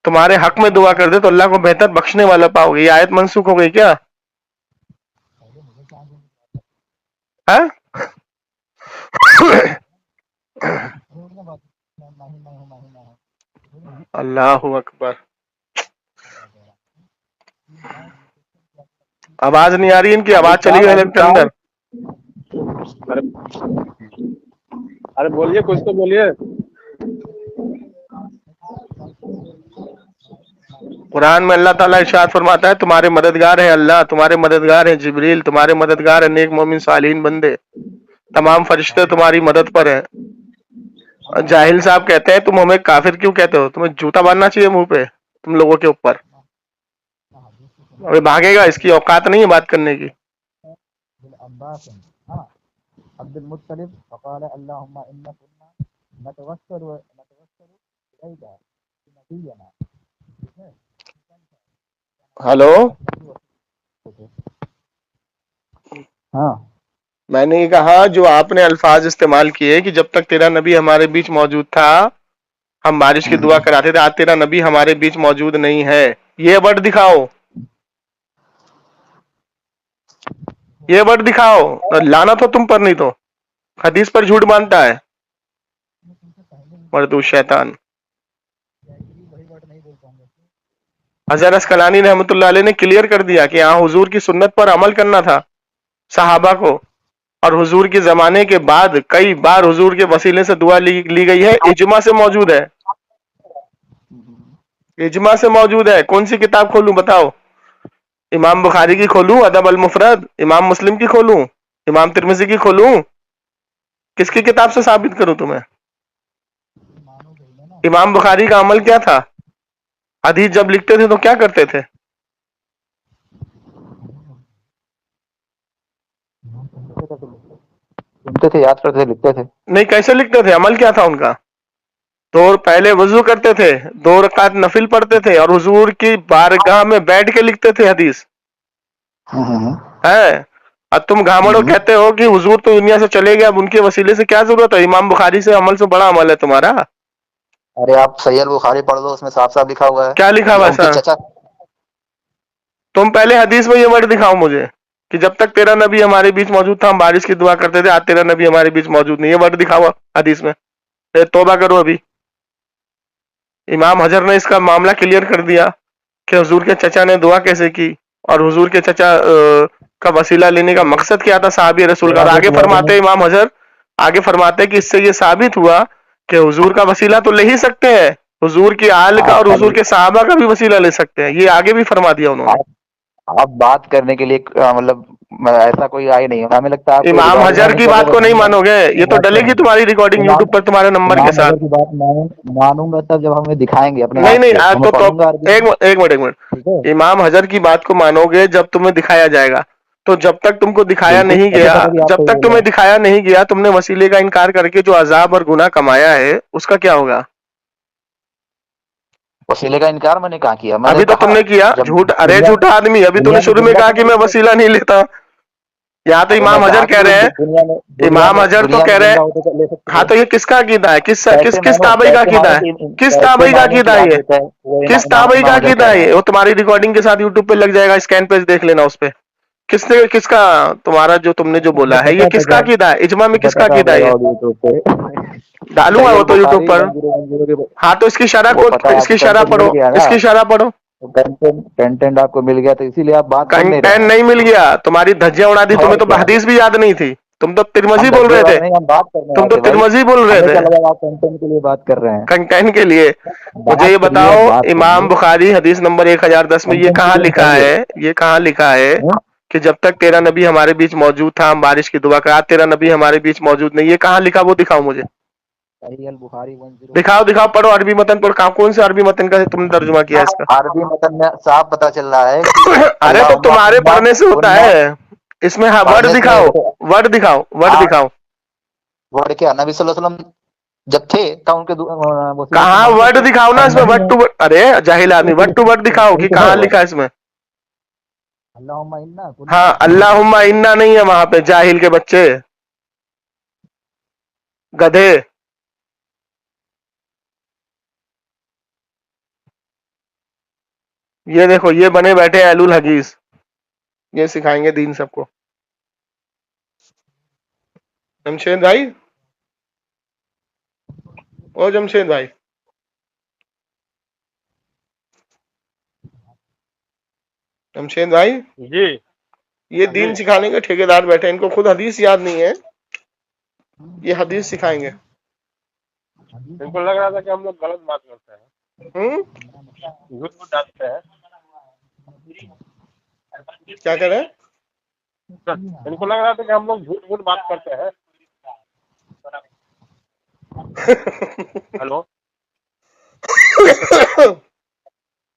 तुम्हारे हक में दुआ कर दे तो अल्लाह को बेहतर बख्शने वाला पाओगे? ये आयत मनसूख हो गई क्या? है? अल्लाह अकबर। आवाज नहीं आ रही इनकी, आवाज चली गई अमित के साहब, अंदर। अरे अरे बोलिए, कुछ तो बोलिए। कुरान में अल्लाह ताला इरशाद फरमाता है, तुम्हारे मददगार है अल्लाह, तुम्हारे मददगार है जिब्रील, तुम्हारे मददगार है नेक मोमिन सालिहीन बंदे, तमाम फरिश्ते तुम्हारी मदद पर हैं। और जाहिल साहब कहते हैं, तुम हमें काफिर क्यों कहते हो? तुम्हें जूता बांधना चाहिए मुंह पे, तुम लोगों के ऊपर। अबे भागेगा, इसकी औकात नहीं है बात करने की। अब्बास हाँ अब्दुल मुत्तलिब फकाल अल्लाहुम्मा इन्ना कुन्ना नतवस्सलु इलैका नबियना। हेलो, हाँ मैंने ये कहा, जो आपने अल्फाज इस्तेमाल किए कि जब तक तेरा नबी हमारे बीच मौजूद था हम बारिश की दुआ कराते थे, आज तेरा नबी हमारे बीच मौजूद नहीं है, ये वर्ड दिखाओ, ये वर्ड दिखाओ। तो लानत हो तुम पर, नहीं तो हदीस पर झूठ बांधता है मर्दू शैतान। हज़रत अस्कलानी रहमतुल्लाह अलैह ने क्लियर कर दिया कि यहाँ हुजूर की सुन्नत पर अमल करना था सहाबा को, और हुजूर के जमाने के बाद कई बार हुजूर के वसीले से दुआ ली गई है। इजमा से मौजूद है, इजमा से मौजूद है। कौन सी किताब खोलूं बताओ? इमाम बुखारी की खोलूं, अदब अल मुफरद, इमाम मुस्लिम की खोलूं, इमाम तिरमिजी की खोलूं? किसकी किताब से साबित करूं तुम्हें? इमाम बुखारी का अमल क्या था? हदीस जब लिखते थे तो क्या करते थे? सुनते थे, याद करते थे, लिखते थे। नहीं, कैसे लिखते थे? अमल क्या था उनका? तो पहले वजू करते थे, 2 रकात नफिल पढ़ते थे, और हुजूर की बारगाह में बैठ के लिखते थे हदीस है। अब तुम घामड़ो कहते हो कि हुजूर तो दुनिया से चले गए, अब उनके वसीले से क्या जरूरत है? इमाम बुखारी से अमल से बड़ा अमल है तुम्हारा। अरे आप सहीह बुखारी पढ़ लो, उसमें साफ साफ लिखा हुआ है। क्या लिखा हुआ उनके ऐसा? चचा तुम पहले हदीस में ये वर्ड दिखाओ मुझे कि जब तक तेरा नबी हमारे बीच मौजूद था हम बारिश की दुआ करते थे, आज तेरा नबी हमारे बीच मौजूद नहीं है। वर्ड दिखाओ हदीस में। तौबा करो अभी। इमाम हजर ने इसका मामला क्लियर कर दिया कि हुजूर के चचा ने दुआ कैसे की, और हुजूर के चचा का वसीला लेने का मकसद क्या था साहबी रसूल का। और आगे फरमाते इमाम हजर, आगे फरमाते हैं कि इससे ये साबित हुआ कि हुजूर का वसीला तो ले ही सकते हैं, हुजूर की आल का आप और हुजूर खाली के सहाबा का भी वसीला ले सकते हैं। ये आगे भी फरमा दिया उन्होंने। आप बात करने के लिए मतलब ऐसा कोई आए नहीं है, हमें लगता है आप कोई इमाम रिकॉर्डिंग हजर नहीं की कर बात को रहे, नहीं मानोगे, ये तो बात कर डलेगी रहे तुम्हारी रिकॉर्डिंग इमाम यूट्यूब पर तुम्हारे नंबर के इमाम साथ। हजर की बात मानूंगा तब जब हमें दिखाएंगे अपने नहीं हाथ नहीं से, आज हमें तो पढ़ूंगा अरबी में, एक मिनट ठीक है। इमाम हजर की बात को मानोगे जब तुम्हें दिखाया जाएगा। तो जब तक तुमको दिखाया बिल्कुल नहीं पता गया, चला कि आप जब सही तक बोल रहे तुम्हें हैं। दिखाया नहीं गया, तुमने वसीले का इनकार करके जो अजाब और गुनाह कमाया है उसका क्या होगा? वसीले का इनकार मैंने कहा किया, मैंने अभी तो कहा तुमने किया जब झूठ, अरे दुनिया झूठा आदमी, अभी तूने दुनिया में शुरू में दुनिया कहा तो कि मैं नहीं, वसीला नहीं लेता। यहाँ तो अरे मैं इमाम हजर कहा कह कि रहे हैं, इमाम हजर तो दुनिया में कह रहे जिंदा हैं। होते तो ले सकते हाँ थे। तो ये किसका अकीदा है? किस किस कैसे किस ताबई का अकीदा है? किस ताबई का मानो कि अकीदा है आप ये? कहते हैं वो किस ताबई का इमाम हजर अकीदा कह है रहे ये? हैं। वो तुम्हारी रिकॉर्डिंग के साथ यूट्यूब पे लग जाएगा, स्कैन पेज देख लेना उस पे। किसने किसका तुम्हारा जो तुमने जो बोला है ये पता था किसका जब अकीदा है? इजमा में पता किसका था अकीदा है मेरा ये? यूट्यूब पे डालूंगा सही वो अल तो यूट्यूब बुखारी पर। 1010 के, हाँ तो इसकी शरह वो को, पता है इसकी आपको, शरह कंटेंट पढ़ो, मिल गया ना, इसकी शरह पढ़ो। कंटेंट आपको मिल गया तो इसीलिए आप बात कर नहीं रहे कंटेंट हैं। नहीं मिल गया, तुम्हारी धज्जियां उड़ा दी, तुम्हें और तो क्या, हदीस भी याद नहीं थी। तुम तो तिरमजी हम बोल धज्जे रहे वाले थे, नहीं, हम बात करने तुम आए तो थे भाई, तिरमजी बोल रहे हमें थे क्या लगा आप कंटेंट के लिए बात कर रहे हैं। कंटेंट के लिए। मुझे ये बात करिए, बताओ, बात इमाम करिए, बुखारी हदीस नंबर 1010 में ये कंटेंट के कहाँ लिए लिखा बताइए। है, ये कहाँ लिखा है हम्म? कि जब तक तेरा नबी हमारे बीच मौजूद था हम बारिश की दुआ करा, तेरा नबी हमारे बीच मौजूद नहीं? ये कहाँ लिखा, वो दिखाओ मुझे। सही अल बुखारी 1010। दिखाओ दिखाओ, पढ़ो अरबी मतन पढ़ो। कौन से अरबी मतन का तुमने तर्जुमा किया इसका? अरबी मतन में साफ पता चल रहा है कि अरे तो अल्लाहुम्मा तुम्हारे इन्ना पढ़ने से होता कुन्ना, है, इसमें हाँ वर्ड पढ़ने से नहीं दिखाओ, देखो, वर्ड दिखाओ, वर्ड आप दिखाओ। वर्ड क्या नबी सल्लल्लाहु अलैहि वसल्लम जब थे तब उनके वसीले से कहाँ मांगते वर्ड थे, दिखाओ ना हम इसमें, नबी वर्ड हैं टू वर्ड। अरे जाहिल आदमी, वर्ड टू वर्ड दिखाओ कि तो है कहाँ वो, लिखा है इसमें। अल्लाहुम्मा इन्ना कुन्ना हाँ अल्लाहुम्मा इन्ना नहीं है वहां पे, जाहिल के बच्चे, गधे। ये देखो ये बने बैठे हैं अलुल हदीस, ये सिखाएंगे दीन सबको। जमशेद भाई, ओ जमशेद भाई, जमशेद भाई, जी। ये दीन सिखाने के ठेकेदार बैठे हैं, इनको खुद हदीस याद नहीं है, ये हदीस सिखाएंगे। इनको लग रहा था कि हम लोग गलत बात करते हैं, झूठ मूठ डालते हैं। क्या कह रहे हैं? इनको लग रहा था कि हम लोग झूठ मूठ बात करते हैं। हेलो,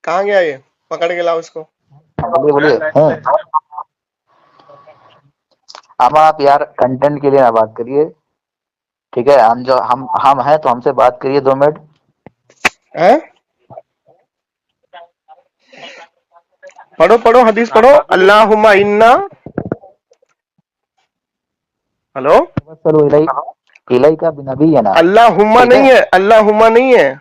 कहाँ गया ये? पकड़ के लाओ इसको। बोलिए बोलिए। हम आप यार कंटेंट के लिए ना बात करिए, ठीक है। हम जो हम हैं तो हमसे बात करिए 2 मिनट। हैं? पढ़ो पढ़ो हदीस पढ़ो। अल्लाहुम्मा इन्ना, हेलो, चलो इलाई का नबी है ना, अल्लाहुम्मा ठीक नहीं है। है, अल्लाहुम्मा नहीं है,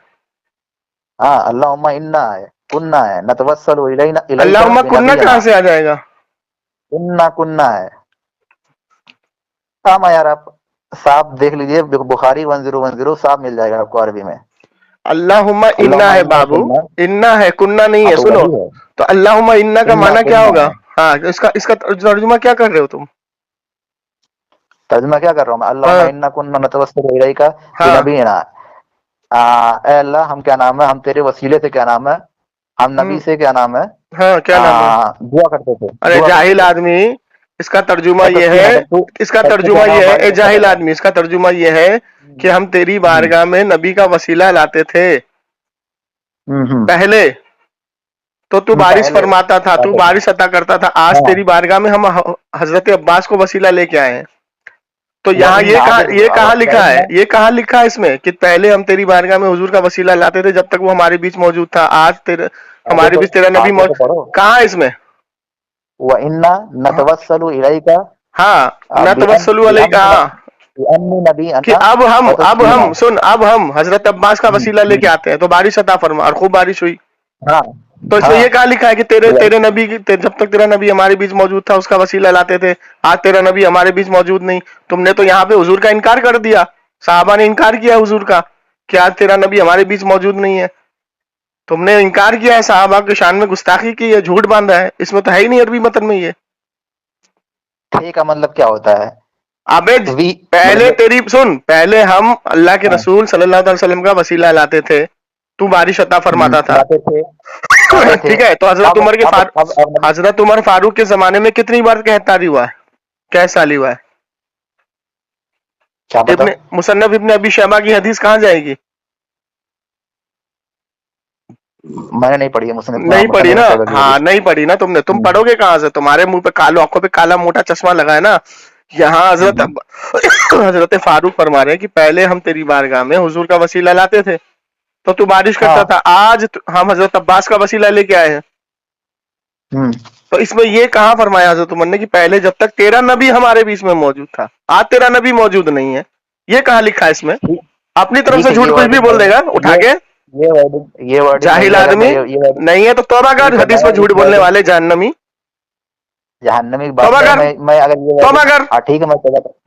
हाँ अल्लाहुम्मा इन्ना है, कुन्ना है, नतवस्सलु इलैना इलैका अल्लाहुम्मा कुन्ना बिनबीना, कहाँ से आ जाएगा? कुन्ना कुन्ना है। हाँ यार आप साफ देख लीजिए, बुखारी 1010 साफ मिल जाएगा आपको अरबी में। अल्लाहुम्मा इन्ना अल्लाहुम्मा है इन्ना बाबू, कुन्ना, इन्ना है, कुन्ना नहीं हाँ है। तो सुनो, वही है, तो अल्लाहुम्मा इन्ना का इन्ना माना क्या कुन्ना होगा? है। हाँ इसका इसका तर्जुमा क्या कर रहे हो तुम? तर्जुमा क्या कर रहा हूँ मैं? अल्लाहुम्मा हाँ इन्ना कुन्ना नतवस्सलु इलैका हाँ बिनबीना, ए अल्लाह हम क्या नाम है, हम तेरे वसीले से क्या नाम है, हम नबी से क्या नाम है, हाँ क्या नाम है? दुआ करते थे, अरे दुआ जाहिल करते थे। आदमी, इसका तर्जुमा ऐसा ये क्यों है, मतलब तू इसका ऐसे तर्जुमा क्या नाम ये है, हमारे ए को पता जाहिल था। आदमी, इसका तर्जुमा ये है कि हम तेरी बारगाह में नबी का वसीला लाते थे पहले, तो तू बारिश पहले फरमाता था, तू लाते थे, बारिश अता करता था। आज हाँ। तेरी बारगाह में हम हजरत अब्बास को वसीला लेके आए हैं। तो वह यहाँ इन आगे ये अब कहाँ वह लिखा है, इन ये कहाँ लिखा है इसमें कि पहले हम तेरी बारगाह में हुजूर का वसीला लाते थे जब तक वो हमारे बीच मौजूद था? आज तेरे हमारे बीच तेरा नबी आगे तो पढ़ो, कहाँ है इसमें? वह इन्ना नतवस्सलु इलैका हाँ न तवस्सुलु अलैका, बिअन्नी नबी कि अन्ना अब फतस्कीना, हम सुन, अब हम हजरत अब्बास का वसीला लेके आते हैं तो बारिश अता फरमा, और खूब बारिश हुई। हाँ तो इसमें हाँ ये कहा लिखा है कि तेरे नबी जब तक तेरा नबी हमारे बीच मौजूद था उसका वसीला लाते थे, आज तेरा नबी हमारे बीच मौजूद नहीं? तुमने तो यहाँ पे हुजूर का इनकार कर दिया, साहबा ने इनकार किया हुजूर का कि आज तेरा नबी हमारे बीच मौजूद नहीं है। तुमने इनकार किया है, साहबा की शान में गुस्ताखी की है, झूठ बांधा है। इसमें तो है ही नहीं अरबी मतन में ये। थे का मतलब क्या होता है? अबे पहले तेरी सुन, पहले हम अल्लाह के रसूल सल्लल्लाहु अलैहि वसल्लम का वसीला लाते थे, तू बारिश अता फरमाता था, ठीक है। तो हजरत उमर फारूक के जमाने में कितनी बार कहतारी हुआ है, कैसे साली हुआ है? इब्ने मुसन्नफ इब्ने अबी शैबा की हदीस कहाँ जाएगी? मैंने नहीं पढ़ी है मुसन्नफ, नहीं पढ़ी ना, हाँ नहीं पढ़ी ना तुमने, तुम पढ़ोगे कहाँ से? तुम्हारे मुंह पे कालो, आंखों पे काला मोटा चश्मा लगा है ना। यहाँ हजरत फारूक फरमा रहे हैं कि पहले हम तेरी बारगाह में हुजूर का वसीला लाते थे तो तू बारिश करता था, आज हम हजरत अब्बास का वसीला लेके आए हैं। तो इसमें ये कहाँ फरमाया हजरत उमर ने कि पहले जब तक तेरा नबी हमारे बीच में मौजूद था, आज तेरा नबी मौजूद नहीं है, ये कहाँ लिखा है इसमें? अपनी तरफ से झूठ कुछ भी बोल देगा उठा के, ये वर्ड जाहिल आदमी नहीं है तो तौबा कर, हदीस में झूठ बोलने वाले जहन्नमी, जहन्नमी तौबा कर, मैं अगर ये तौबा कर, ठीक है मैं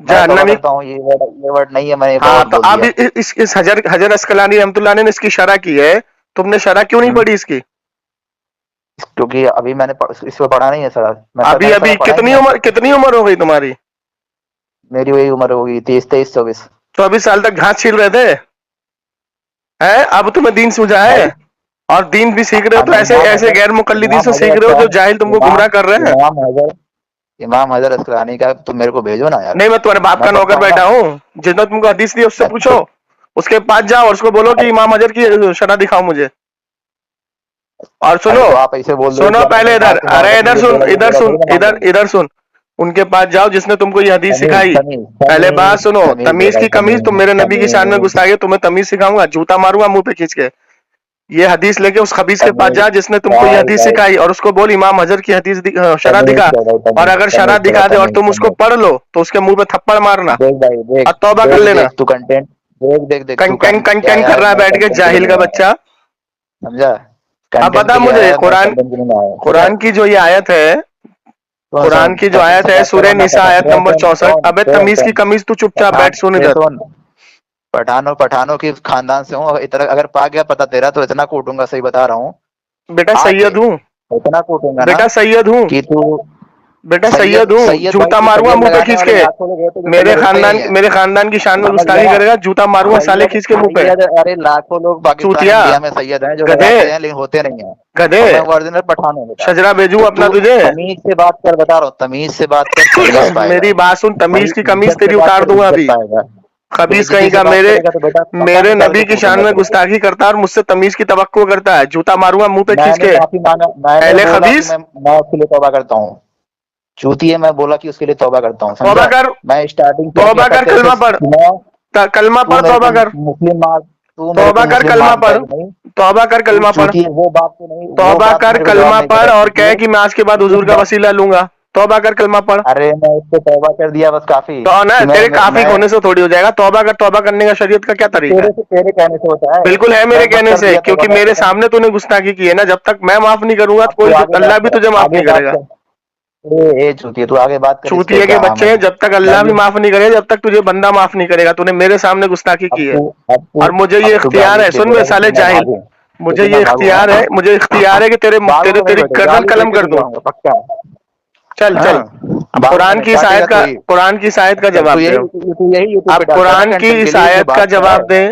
जहन्नमी, ये वर्ड नहीं है, मैंने हाँ। तो अब इस हजर अस्कलानी रहमतुल्लाह ने इसकी शरह की है, तुमने शरह क्यों नहीं पढ़ी इसकी? क्योंकि अभी मैंने इसमें पढ़ा नहीं है सर। अभी कितनी उम्र हो गई तुम्हारी? मेरी वही उम्र होगी 23 24। 24 साल तक घास छील रहे थे हैं? अब तुम्हें दीन सूझा है और दीन भी सीख रहे हो, तो ऐसे गैर मुकल्लिदी से सीख रहे हो जो जाहिल तुमको गुमराह कर रहे हैं। इमाम हजर अस्कलानी का तुम मेरे को भेजो ना यार। नहीं, मैं तुम्हारे बाप का नौकर बैठा हूँ, जितना तुमको हदीस दी उससे पूछो, उसके पास जाओ और उसको बोलो कि इमाम हजर की शरह दिखाओ मुझे। और सुनो, आप ऐसे बोल सुनो पहले इधर, अरे इधर सुन, उनके पास जाओ जिसने तुमको ये हदीस सिखाई। पहले बात सुनो, तमीज की कमीज, तुम मेरे नबी की शान में गुस्ताखी, तुम्हें तमीज सिखाऊंगा, जूता मारूंगा मुंह पे खींच के। ये हदीस लेके उस खबीस के पास जा जिसने तुमको ये हदीस सिखाई और उसको बोल इमाम हजर की हदीस शरह दिखा, और अगर शरह दिखा दे और तुम उसको पढ़ लो तो उसके मुंह पे थप्पड़ मारना और तौबा कर लेना। तू कंटेंट कंटेंट कर रहा है बैठ के, जाहिल का बच्चा, समझा? अब बता मुझे, कुरान की जो ये आयत है, कुरान की जो आयत है सूरह निसा आयत नंबर 64, अबे तमीज की कमीज, तू चुपचाप बैठ, सुन इधर। पठानों की खानदान से हूँ, इतना अगर पा गया पता तेरा तो इतना कूटूंगा, सही बता रहा हूँ बेटा, सैयद हूँ, इतना कूटूंगा बेटा, सैयद हूँ कि तू, बेटा सैयद हूँ, जूता मारूंगा मुंह पे खींच के, मेरे खानदान की शान में गुस्ताखी करेगा, जूता मारूंगा साले खींच के मुंह पे। अरे लाखों लोग पाकिस्तान में सैयद हैं जो लेकिन होते नहीं है, गधे, ओरिजिनल पठान है। शजरा भेजू अपना तुझे, तमीज से बात कर, बता रहा हूँ, तमीज से बात कर। मेरी बात सुन, तमीज की कमीज तेरी उतार दूंगा अभी, खबीस कहीं का, मेरे नबी की शान में गुस्ताखी करता है और मुझसे तमीज की तवक्को करता है, जूता मारूंगा मुंह पे खींच के। पहले खबीस, मैं उसके लिए तौबा करता हूँ, चूती है, मैं बोला कि उसके लिए तौबा करता हूँ। तौबा कर, मैं स्टार्टिंग तौबा कर, कलमा पढ़, कलमा पढ़, तौबा कर, मुस्लिम तौबा कर, कलमा पढ़, तौबा कर, कलमा पढ़, वो बात तो नहीं, तौबा कर, कलमा पढ़ और कह कि मैं आज के बाद हुजूर का वसीला लूंगा, तौबा कर, कलमा पढ़। अरे मैं उसको तौबा कर दिया बस, काफी तो ना, तेरे काफी होने से थोड़ी हो जाएगा, तौबा कर, तौबा करने का शरीयत का क्या तरीका है? तेरे कहने से होता है? बिल्कुल है मेरे कहने से, क्योंकि मेरे सामने तूने गुस्ताखी की है ना, जब तक मैं माफ नहीं करूंगा तो कोई, अल्लाह भी तुझे माफ नहीं करेगा। चूतिया, तू आगे बात कर, चूतिया के बच्चे, जब तक अल्लाह भी माफ नहीं करेगा, जब तक तुझे बंदा माफ नहीं करेगा। तूने मेरे सामने गुस्ताखी की है और मुझे ये इख्तियार है, सुन बे साले जाहिल, मुझे ये इख्तियार है कि तेरी गर्दन कलम कर दूं। चल कुरान की इस आयत का जवाब दे, अब कुरान की इस आयत का जवाब दे।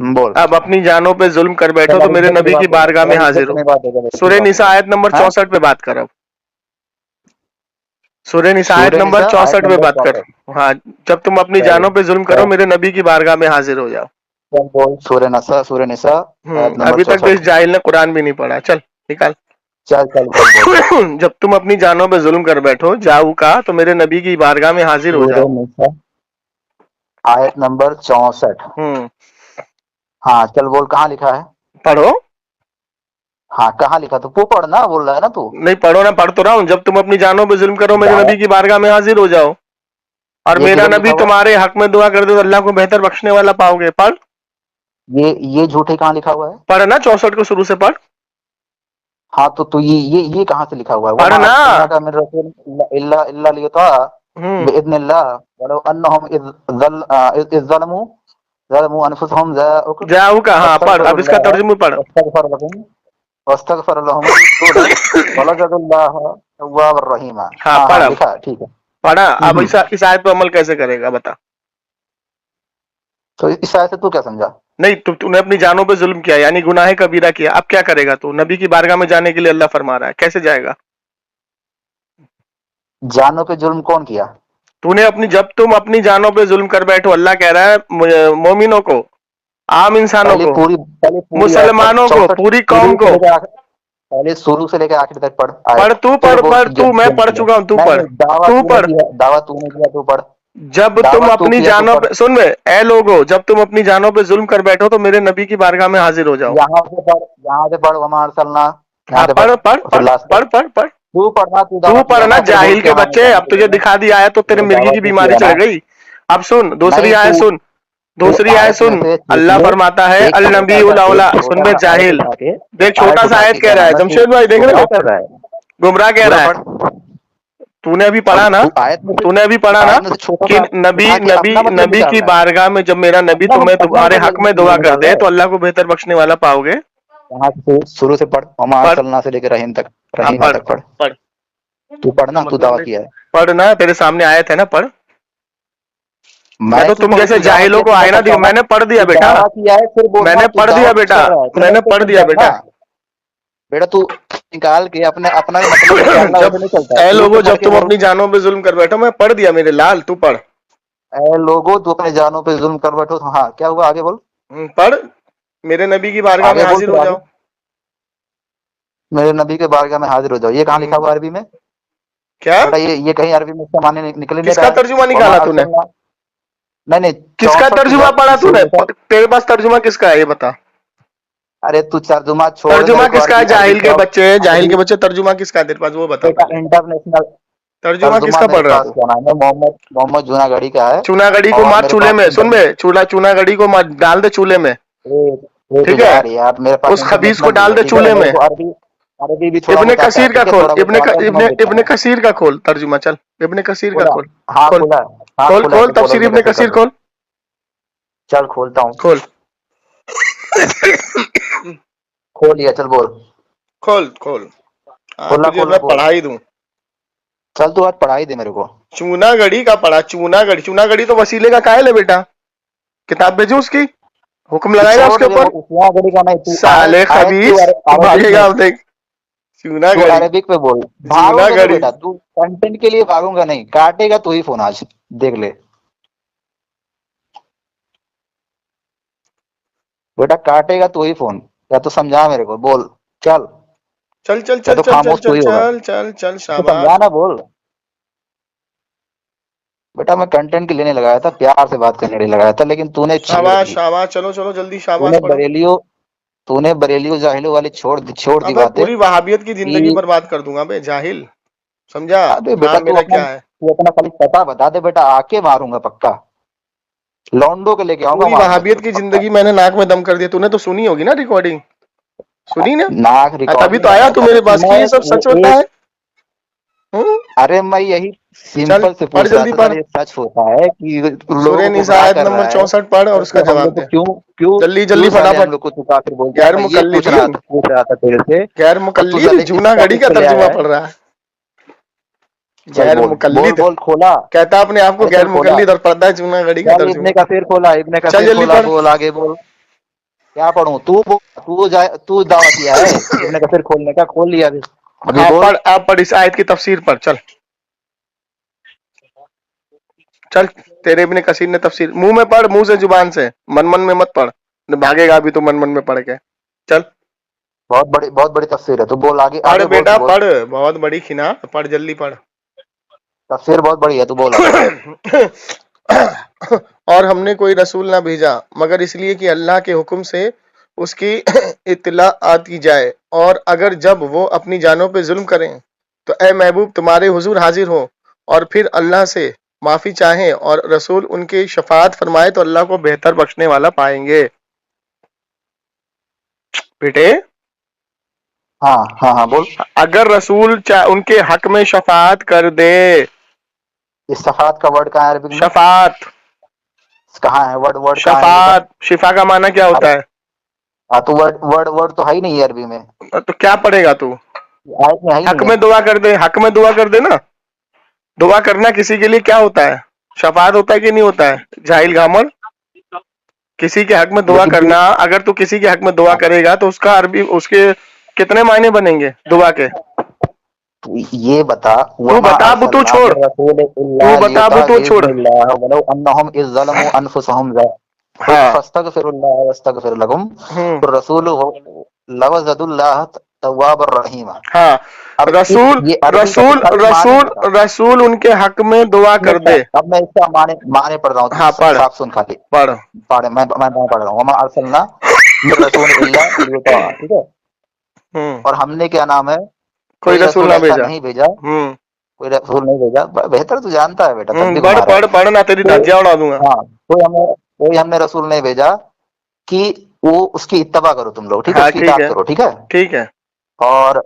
बोल। अब अपनी जानों पे जुल्म कर बैठो तो मेरे नबी की बारगाह में हाजिर हो। सूरह निसा आयत नंबर 64 पे बात कर, अब सूरह निसा आयत नंबर 64 पे बात कर। हाँ, जब तुम अपनी जानों पे जुल्म करो मेरे नबी की बारगाह में हाजिर हो जाओ। सूरह निसा अभी तक तो इस जाहिल ने कुरान भी नहीं पढ़ा, चल निकाल। चल जब तुम अपनी जानों पे जुल्म कर बैठो जाऊ का तो मेरे नबी की बारगाह में हाजिर हो जाओ। आयत नंबर 64। हाँ चल बोल, कहाँ लिखा है? पढ़ो। हाँ कहाँ लिखा? तो वो पढ़ना बोल रहा है ना तू? नहीं पढ़ो ना, पढ़ तो रहा हूँ। जब तुम अपनी जानों पे जुल्म करो मेरे नबी की बारगाह में हाजिर हो जाओ और मेरा नबी तुम्हारे हक में दुआ कर दे तो अल्लाह को बेहतर बख्शने वाला पाओगे। पढ़। ये झूठे कहाँ लिखा हुआ है? पढ़ ना, 64 को शुरू से पढ़। हाँ तो ये कहाँ से लिखा हुआ है? पढ़ ना। जाऊ का, हाँ पढ़, अब इसका तर्जुमा पढ़। हाँ पढ़, ठीक है। पढ़ा। अब इस आयत पे अमल कैसे करेगा बता। तो इस आयत से तू क्या समझा? नहीं, तूने अपनी जानों पे जुल्म किया, यानी गुनाह कबीरा किया, अब क्या करेगा तू? नबी की बारगाह में जाने के लिए अल्लाह फरमा रहा है, कैसे जाएगा? जानों पे जुल्म कौन किया? तूने जब तुम अपनी जानों पे जुल्म कर बैठो, अल्लाह कह रहा है मोमिनों को, आम इंसानों को, पहले पूरी मुसलमानों को, पूरी कौम को। पहले शुरू से लेकर आखिर तक पढ़। पढ़ तू, मैं पढ़ चुका हूँ, तू पढ़। दावा तूने दिया, तू पढ़। जब तुम अपनी जानों पे, सुन बे, ए लोगो, जब तुम अपनी जानों पे जुल्म कर बैठो तो मेरे नबी की बारगाह में हाजिर हो जाओ। यहाँ से पढ़ वमा अरसलना। पढ़ तू पढ़ना जाहिल के बच्चे। अब तुझे दिखा दिया है तो तेरे मिर्गी की बीमारी चढ़ गई। अब सुन दूसरी आयत सुन, अल्लाह फरमाता है अल नबी उल औला। सुन बे जाहिल, देख छोटा सा आयत कह रहा है, जमशेद भाई देख रहे हो, गुमराह कह रहा है। तूने अभी पढ़ा ना कि नबी की बारगाह में जब मेरा नबी तुम्हें तुम्हारे हक में दुआ कर दे तो अल्लाह को बेहतर बख्शने वाला पाओगे। शुरू से पढ़, वमा अरसलना से लेकर रहीम तक पढ़। तू पढ़ना, तू दावा किया है। पढ़ना, तेरे सामने आयत है ना, पढ़। मैं तो तुम जैसे जाहिलों को आईना दिया, मैंने पढ़ दिया बेटा, मैंने पढ़ दिया बेटा। बेटा तू निकाल के अपना मतलब ऐ लोगों, जब तुम अपनी जानों पे जुल्म कर बैठो, मैं पढ़ दिया मेरे लाल, तू पढ़। ऐ लोगों, तू अपने जानों पे जुल्म कर बैठो। हाँ, क्या हुआ, आगे बोल। पढ़, मेरे नबी की बारगाह में हाजिर हो जाओ। मेरे नबी के बारगाह में हाजिर हो जाओ, ये कहाँ लिखा हुआ अरबी में? क्या ये कहीं अरबी में इसका माने निकले? किसका तर्जुमा निकाला तूने? नहीं, किसका तर्जुमा पढ़ा तूने? तेरे पास तर्जुमा किसका है ये बता। अरे तू तर्जुमा छोड़, तर्जुमा किसका है? जाहिल के बच्चे तर्जुमा किसका है तेरे पास, वो बता। इंटरनेशनल तर्जुमा किसका पढ़ रहा है? मोहम्मद जूनागढ़ी का है। चूनागढ़ी को मार चूल्हे में, सुन बे, चूनागढ़ी को मार, डाल दे चूल्हे में, ठीक है? उस खबीस को डाल दे चूल्हे में। इब्ने कसीर का खोल, इब्ने कसीर का खोल तर्जुमा, चल इब्ने कसीर का खोल, खोल तफसीर इब्ने कसीर खोल। चल खोलता हूँ, खोल लिया, चल बोल। खोल तुझे मैं पढ़ाई दूं। चल तू आज पढ़ाई दे मेरे को। चूनागढ़ी का पढ़ा, चूनागढ़ी तो वसीले का कायल है बेटा, किताब भेजो उसकी, हुक्म लगाएगा उसके ऊपर। साले खबीस भागेगा, अब देख। चूनागढ़ी अरबिक पे बोल, भागूंगा बेटा, तू कंटेंट के लिए भागूंगा नहीं, काटेगा तू ही फोन आज, देख ले बेटा, काटेगा तू ही फोन, या तो समझा मेरे को, बोल। चल समझाना, बोल बेटा। मैं कंटेंट के लिए नहीं लगाया था, प्यार से बात करने के लिए लगाया था, लेकिन तूने शाबाश चलो जल्दी शाबाश। तूने बरेलियों जाहिलों वाली छोड़ दी बातें। पूरी वहाबियत की जिंदगी बर्बाद कर दूंगा बे जाहिल, समझा? बेटा मेरा क्या है, तू अपना खाली पता बता दे बेटा, आके मारूंगा पक्का, लौंडो के लेके आऊंगा। पूरी वहाबियत की जिंदगी मैंने नाक में दम कर दिया। तूने तो सुनी होगी ना रिकॉर्डिंग, सुनी ना? नाक रिकॉर्डिंग तभी तो आया तू मेरे पास की, ये सब सच होता है। अरे मैं यही सिंपल से पूछ रहा था, ये सच होता है कि सूरह निसा आयत नंबर 64 पढ़ और उसका जवाब दे। क्यों जल्दी फटाफट। तू काफिर बोलता गैर है, मुकल्लिद, पूछ रहा था तेरे से। गैर मुकल्लिद जूनागढ़ी का तर्जुमा पढ़ रहा है। गैर मुकल्लिद बोल, खोला कहता अपने आप को गैर मुकल्लिद और पढ़ता है जूनागढ़ी का तर्जुमा। इब्ने कसीर खोला, इब्ने कसीर खोला, बोल आगे बोल। क्या पढ़ूं? तू दावा किया है इब्ने कसीर खोलने का, खोल लिया अभी। आप पढ़ इस आयत की तफसीर पर, चल तेरे इब्ने कसीर ने तफसीर, मुंह में पढ़, मुंह से जुबान से, मन में मत पढ़, भागेगा अभी तो मन में पढ़ के। चल बहुत बड़ी तफसीर है, तू बोल आगे। पढ़ बेटा पढ़, बहुत बड़ी खिना, पढ़ जल्दी पढ़, तफसीर बहुत बड़ी है, तू बोल। और हमने कोई रसूल ना भेजा मगर इसलिए कि अल्लाह के हुक्म से उसकी इत्तला आती जाए, और अगर जब वो अपनी जानों पे जुल्म करें तो ए महबूब तुम्हारे हुजूर हाजिर हो और फिर अल्लाह से माफी चाहें और रसूल उनकी शफाअत फरमाए तो अल्लाह को बेहतर बख्शने वाला पाएंगे। बेटे हाँ बोल। अगर रसूल उनके हक में शफाअत कर दे, इस शफाअत का वर्ड कहाँ है अरबी में? शफाअत कहाँ है वर्ड? शफाअत, शिफा का माना क्या होता है? तो वर्ड तो है ही नहीं है अरबी में, तो क्या पढ़ेगा तू? हक में दुआ कर दे, हक में दुआ कर दे ना, दुआ करना किसी के लिए क्या होता है, शफात होता है कि नहीं होता है? जाहिल घामड़, किसी के हक में दुआ लेकिन करना, अगर तू किसी के हक में दुआ करेगा तो उसका अरबी, उसके कितने मायने बनेंगे दुआ के? तू ये बता, तू बता, अब तू छोड़, तू बता, अब तू छोड़। हाँ। हाँ, अब रसूल ये अरबी का रसूल तो माने रसूल बता। रसूल उनके हक में दुआ कर दे। अब मैं इसका माने पढ़ रहा हूँ, हाँ, पढ़ साफ सुन खाली पढ़। पढ़, मैं पढ़ रहा हूँ। वमा अरसलना मिन रसूल इल्ला लियुताअ, ठीक है। और हमने क्या नाम है, कोई रसूल ना ऐसा भेजा। नहीं भेजा, कोई रसूल नहीं भेजा। बेहतर तू जानता है बेटा, तब भी पढ़ घुमा रहा है। पढ़ पढ़ ना, तेरी धज्जियां उड़ा दूंगा। हाँ, कोई हमने रसूल नहीं भेजा कि वो उसकी इत्तबा करो तुम लोग, ठीक है, हाँ, उसकी ठीक इताअत है, करो, ठीक है। ठीक है। और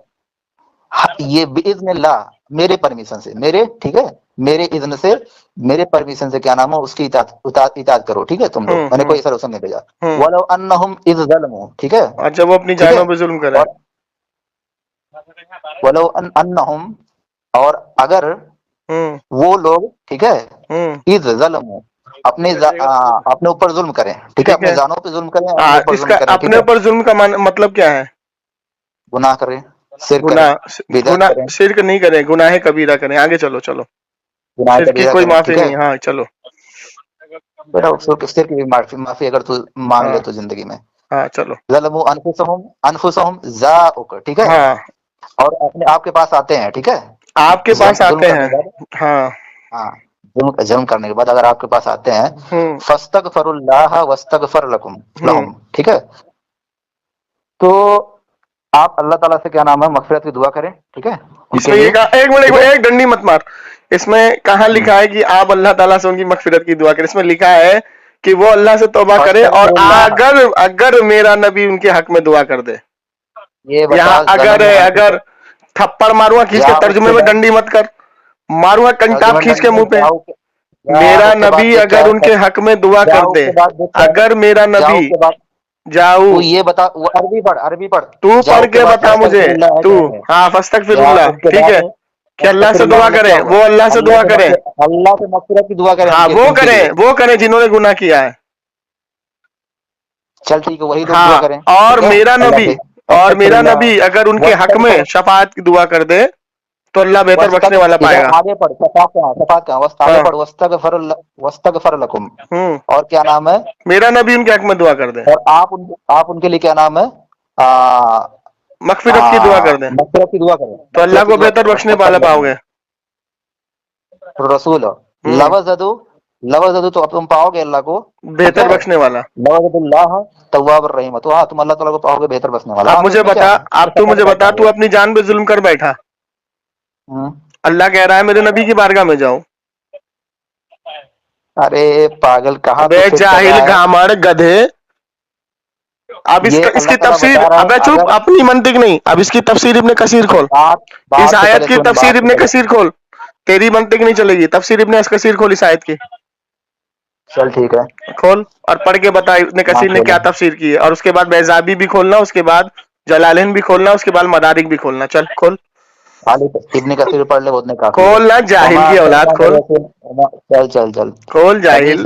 ये बिइज़्निल्लाह, मेरे परमिशन से, मेरे, ठीक है, मेरे इज़्न से, मेरे परमिशन से क्या नाम है, उसकी इताअत करो, ठीक है तुम लोग। मैंने कोई ऐसा रसूल नहीं भेजा। वलो अन्नहुम इज़ ज़लमू, ठीक है। अच्छा, वो अपनी ठीक है? जानों पे जुल्म करे। और वलो अन्नहुम, और अगर वो लोग, ठीक है, इज़ ज़लमू, अपने ऊपर जुल्म करें, ठीक है, अपने जानों पे जुल्म करें, अपने ऊपर जुल्म इसका करें, ठीक अपने है, ऊपर जुल्म का मतलब क्या है? गुनाह करें, शिर्क गुनाह, करें, बिदअत गुनाह करें, शिर्क नहीं करें, गुनाह कबीरा करें। आगे चलो, चलो। गुनाह शिर्क की कबीरा कोई करें, माफी ठीक है। नहीं। हाँ, चलो। बेटा शिर्क की माफी अगर तू मांग ले हाँ, तो जिंदगी में। हाँ, चलो। ज़लमू अनफुसहुम जाउक, ठीक है। हाँ, और अपने आपके पास आते हैं, ठीक है, आपके पास जुल्म आते करने हैं। के बाद, हाँ। हाँ, जुल्म करने के बाद अगर आपके पास आते हैं, फस्तगफिरुल्लाह वस्तगफिर लहुम, ठीक है, तो आप अल्लाह ताला से क्या नाम है, मगफिरत की दुआ करें, ठीक है, उनके इसमें लिए। ये कहा, एक मिनट, एक डंडी मत मार। इसमें कहाँ लिखा है कि आप अल्लाह ताला से उनकी मगफिरत की दुआ करें? इसमें लिखा है कि वो अल्लाह से तौबा करे, और अगर अगर मेरा नबी उनके हक में दुआ कर दे। ये बता, यहाँ अगर है, अगर थप्पड़ मारूंगा खींच के, तर्जुमे में डंडी मत कर, मारूंगा कंटाप खींच के मुंह पे। मेरा नबी अगर उनके हक में दुआ कर दे, अगर मेरा नबी, जाऊ, तू ये बता, वो अरबी पढ़, तू पढ़ के बता मुझे, तू। हाँ, फस्तगफिरुल्लाह, ठीक है, कि अल्लाह से दुआ करें, वो अल्लाह से दुआ करें, अल्लाह से मगफिरत की दुआ करें। हाँ, वो करें जिन्होंने गुनाह किया है। चल ठीक है, वही लोग हाँ, दुआ करें। और मेरा अल्लाह नबी, से, और मेरा नबी अगर उनके हक में शफाअत की दुआ कर दे तो अल्लाह बेहतर बख्शने वाला पाएगा। आगे पढ़, शफाअत कहाँ, आगे पढ़, वस्तगफिर लकुम, और क्या नाम है, मेरा नबी उनके हक में दुआ कर दे, और आप उनके लिए क्या नाम है, मगफिरत की दुआ कर दे, मगफिरत की दुआ करें, तो अल्लाह को बेहतर बख्शने वाला पाओगे। रसूल लवज़दु, तो अब तुम पाओगे अल्लाह को बेहतर बख्शने वाला। लवज़दुल्लाह तव्वाबुर रहीम, तो हाँ, तुम अल्लाह ताला को पाओगे बेहतर बख्शने वाला। अब मुझे बता, अब तू मुझे बता, तू अपनी जान पे जुल्म कर बैठा, अल्लाह कह रहा है मेरे नबी की बारगाह में जाओ। अरे पागल, कहाँ बे जाहिल घामड़ गधे। अब इसकी तफसीर, अबे चुप, अपनी मंतिक नहीं, अब इसकी तफसीर इब्ने कसीर खोल, इस आयत की तफसीर इब्ने कसीर खोल, तेरी मंतिक नहीं चलेगी, तफसीर इब्ने कसीर खोल इस आयत की। चल ठीक है, खोल और पढ़ के बता इब्ने कसीर ने क्या तफसीर की है, और उसके बाद बैजाबी भी खोलना, उसके बाद जलालैन भी खोलना, उसके बाद मदारिक भी खोलना। चल खोल, इब्ने कसीर पढ़ ले, उतने काफी खोल ना, जाहिल की औलाद, खोल, चल खोल, जाहिल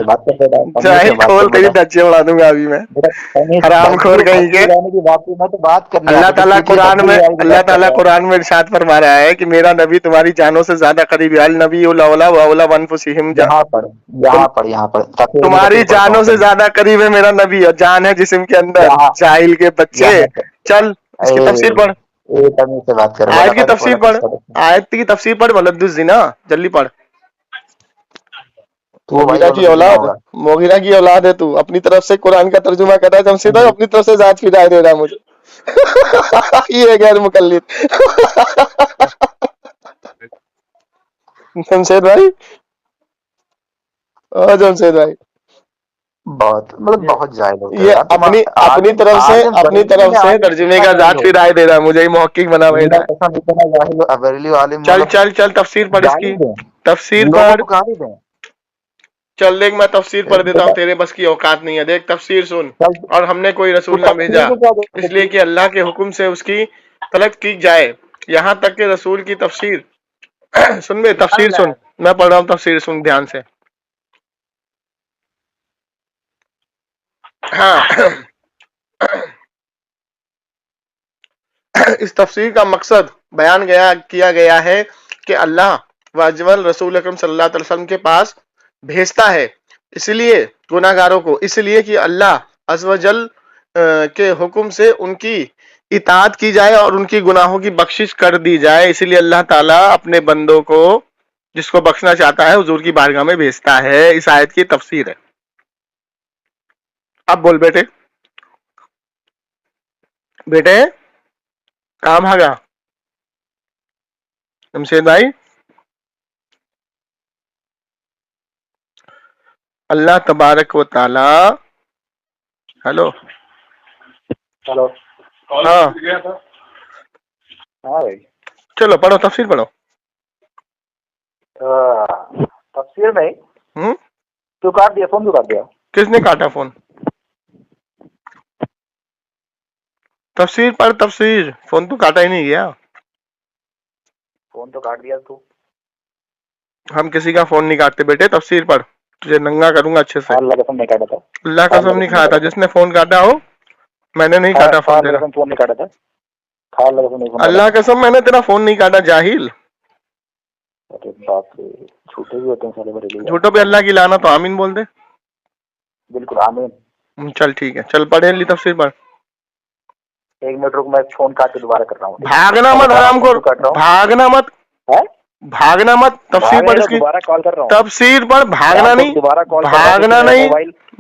खोल, तेरी धज्जियां उड़ा दूंगा अभी मैं, हराम खोर कहीं के। अल्लाह ताला कुरान में इरशाद फरमा रहा है कि मेरा नबी तुम्हारी जानों से ज्यादा करीब है। अल नबी औला व औला वनफुसिहिम, यहाँ पर तुम्हारी जानों से ज्यादा करीब है मेरा नबी, और जान है जिस्म के अंदर, जाहिल के बच्चे। चल इसकी तफसीर पढ़, से बात कर, आयत की तफसीर पढ़, आयत की तफसीर पढ़, वलद्दुज़्ज़िना, जल्दी पढ़। मोगीरा की औलाद है तू, अपनी तरफ से कुरान का तर्जुमा कर रहा है जमशेद, अपनी तरफ से जात फिराए दे रहा है मुझे। ये गैर मुकल्लिद। जमशेद भाई, ओ जमशेद भाई, बहुत जाहिल हो ये अपनी तरफ से तर्जुमे का जात फिराए दे रहा है मुझे, मुहक्किक बना बैठा है। चल तफसीर पढ़, इसकी तफसीर पढ़। चल देख, मैं तफसीर पढ़ देता हूँ, तेरे बस की औकात नहीं है। देख तफसीर सुन, और हमने कोई रसूल ना भेजा इसलिए कि अल्लाह के हुक्म से उसकी तलब की जाए, यहाँ तक के रसूल की तफसीर सुन बे, तफसीर सुन। मैं पढ़ रहा हूँ तफसीर, सुन ध्यान से। हाँ इस तफसीर का मकसद बयान किया गया है कि अल्लाह वाजवल रसूल अकरम सल्लल्लाहु अलैहि वसल्लम के पास भेजता है इसलिए गुनाहगारों को, इसलिए कि अल्लाह अज़्वजल के हुक्म से उनकी इताअत की जाए और उनकी गुनाहों की बख्शिश कर दी जाए। इसलिए अल्लाह ताला अपने बंदों को जिसको बख्शना चाहता है हुजूर की बारगाह में भेजता है। इस आयत की तफसीर है। अब बोल बेटे, बेटे कहाँ भागा जमशेद भाई? अल्लाह तबारक व ताला, हेलो हेलो। हाँ गया था। हाँ भाई, चलो पढ़ो, तफसीर पढ़ो। तफसीर नहीं। क्यों काट दिया फोन? क्यों काट दिया? किसने काटा फोन? तफसीर पर तफसीर, फोन तो काटा ही नहीं गया। फोन तो काट दिया तू। हम किसी का फोन नहीं काटते बेटे, तफसीर पर तुझे नंगा करूंगा अच्छे से। अल्लाह कसम नहीं काटा था। अल्लाह कसम नहीं खाता। जिसने फोन काटा हो, मैंने नहीं काटा फोन तेरा। फोन नहीं काटा था। अल्लाह कसम मैंने तेरा फोन नहीं काटा जाहिल। अरे बाप रे, झूठे भी होते हैं साले बड़े। झूठों पे अल्लाह की लानत, तो आमीन बोल दे। बिल्कुल आमीन। चल ठीक है, चल पढ़े ली तफसीर पर। 1 मिनट रुक, मैं फोन काट के दोबारा कर रहा हूँ। भागना मत हरामखोर, भागना मत, भागना मत। तफसीर पर इसकी दोबारा कॉल कर रहा हूँ। तफसीर पर भागना नहीं, भागना नहीं,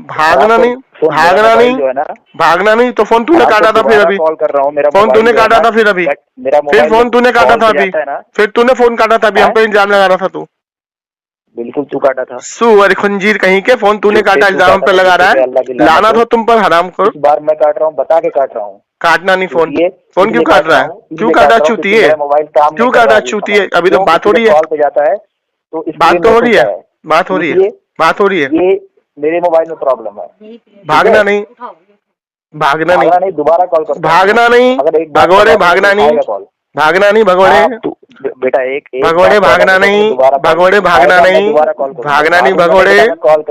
भागना नहीं, भागना नहीं, भागना नहीं। तो फोन तूने काटा था फिर अभी, कॉल कर रहा हूँ। मेरा फोन तूने काटा था फिर अभी, फिर फोन तूने काटा था अभी, फिर तूने फोन काटा था अभी, हम पे इल्जाम लगा रहा था तू। बिल्कुल तू काटा था। सुअर खंजीर कहीं के, फोन तूने काटा, इल्जाम पे लगा रहा है। लानत हो तुम पर हरामखोर। इस बार मैं काट रहा हूँ, बता के काट रहा हूँ। काटना नहीं फोन। फोन क्यों काट रहा है? क्यों काटा चूती है? क्यों काटा चूती है? अभी तो बात हो रही है, कॉल पे जाता है तो बात तो हो रही है, बात हो रही है, बात हो रही है। ये मेरे मोबाइल में प्रॉब्लम है। भागना नहीं, भागना नहीं, दोबारा कॉल कर। भागना नहीं भगोड़े, भागना नहीं, भागना नहीं भगोड़े, बेटा एक भगोड़े भागना नहीं, भगोड़े भागना नहीं, भागना नहीं भगोड़े,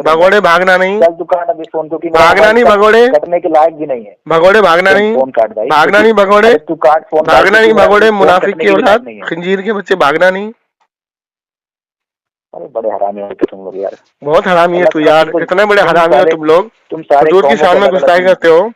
भगोड़े भागना नहीं, चल दुकान अभी फोन तो भागना नहीं भगोड़े, कटने के लायक भी नहीं है। भगोड़े भागना नहीं, फोन काट भाई, भागना नहीं भगोड़े, तू काट फोन, भागना नहीं भगोड़े, मुनाफिक की औलाद, खंजीर के बच्चे, भागना नहीं। अरे बड़े हरामी हो तुम लोग यार, बहुत हरामी है तू यार, इतने बड़े हरामी हो तुम लोग। तुम हुजूर की शान में गुस्ताखी करते हो,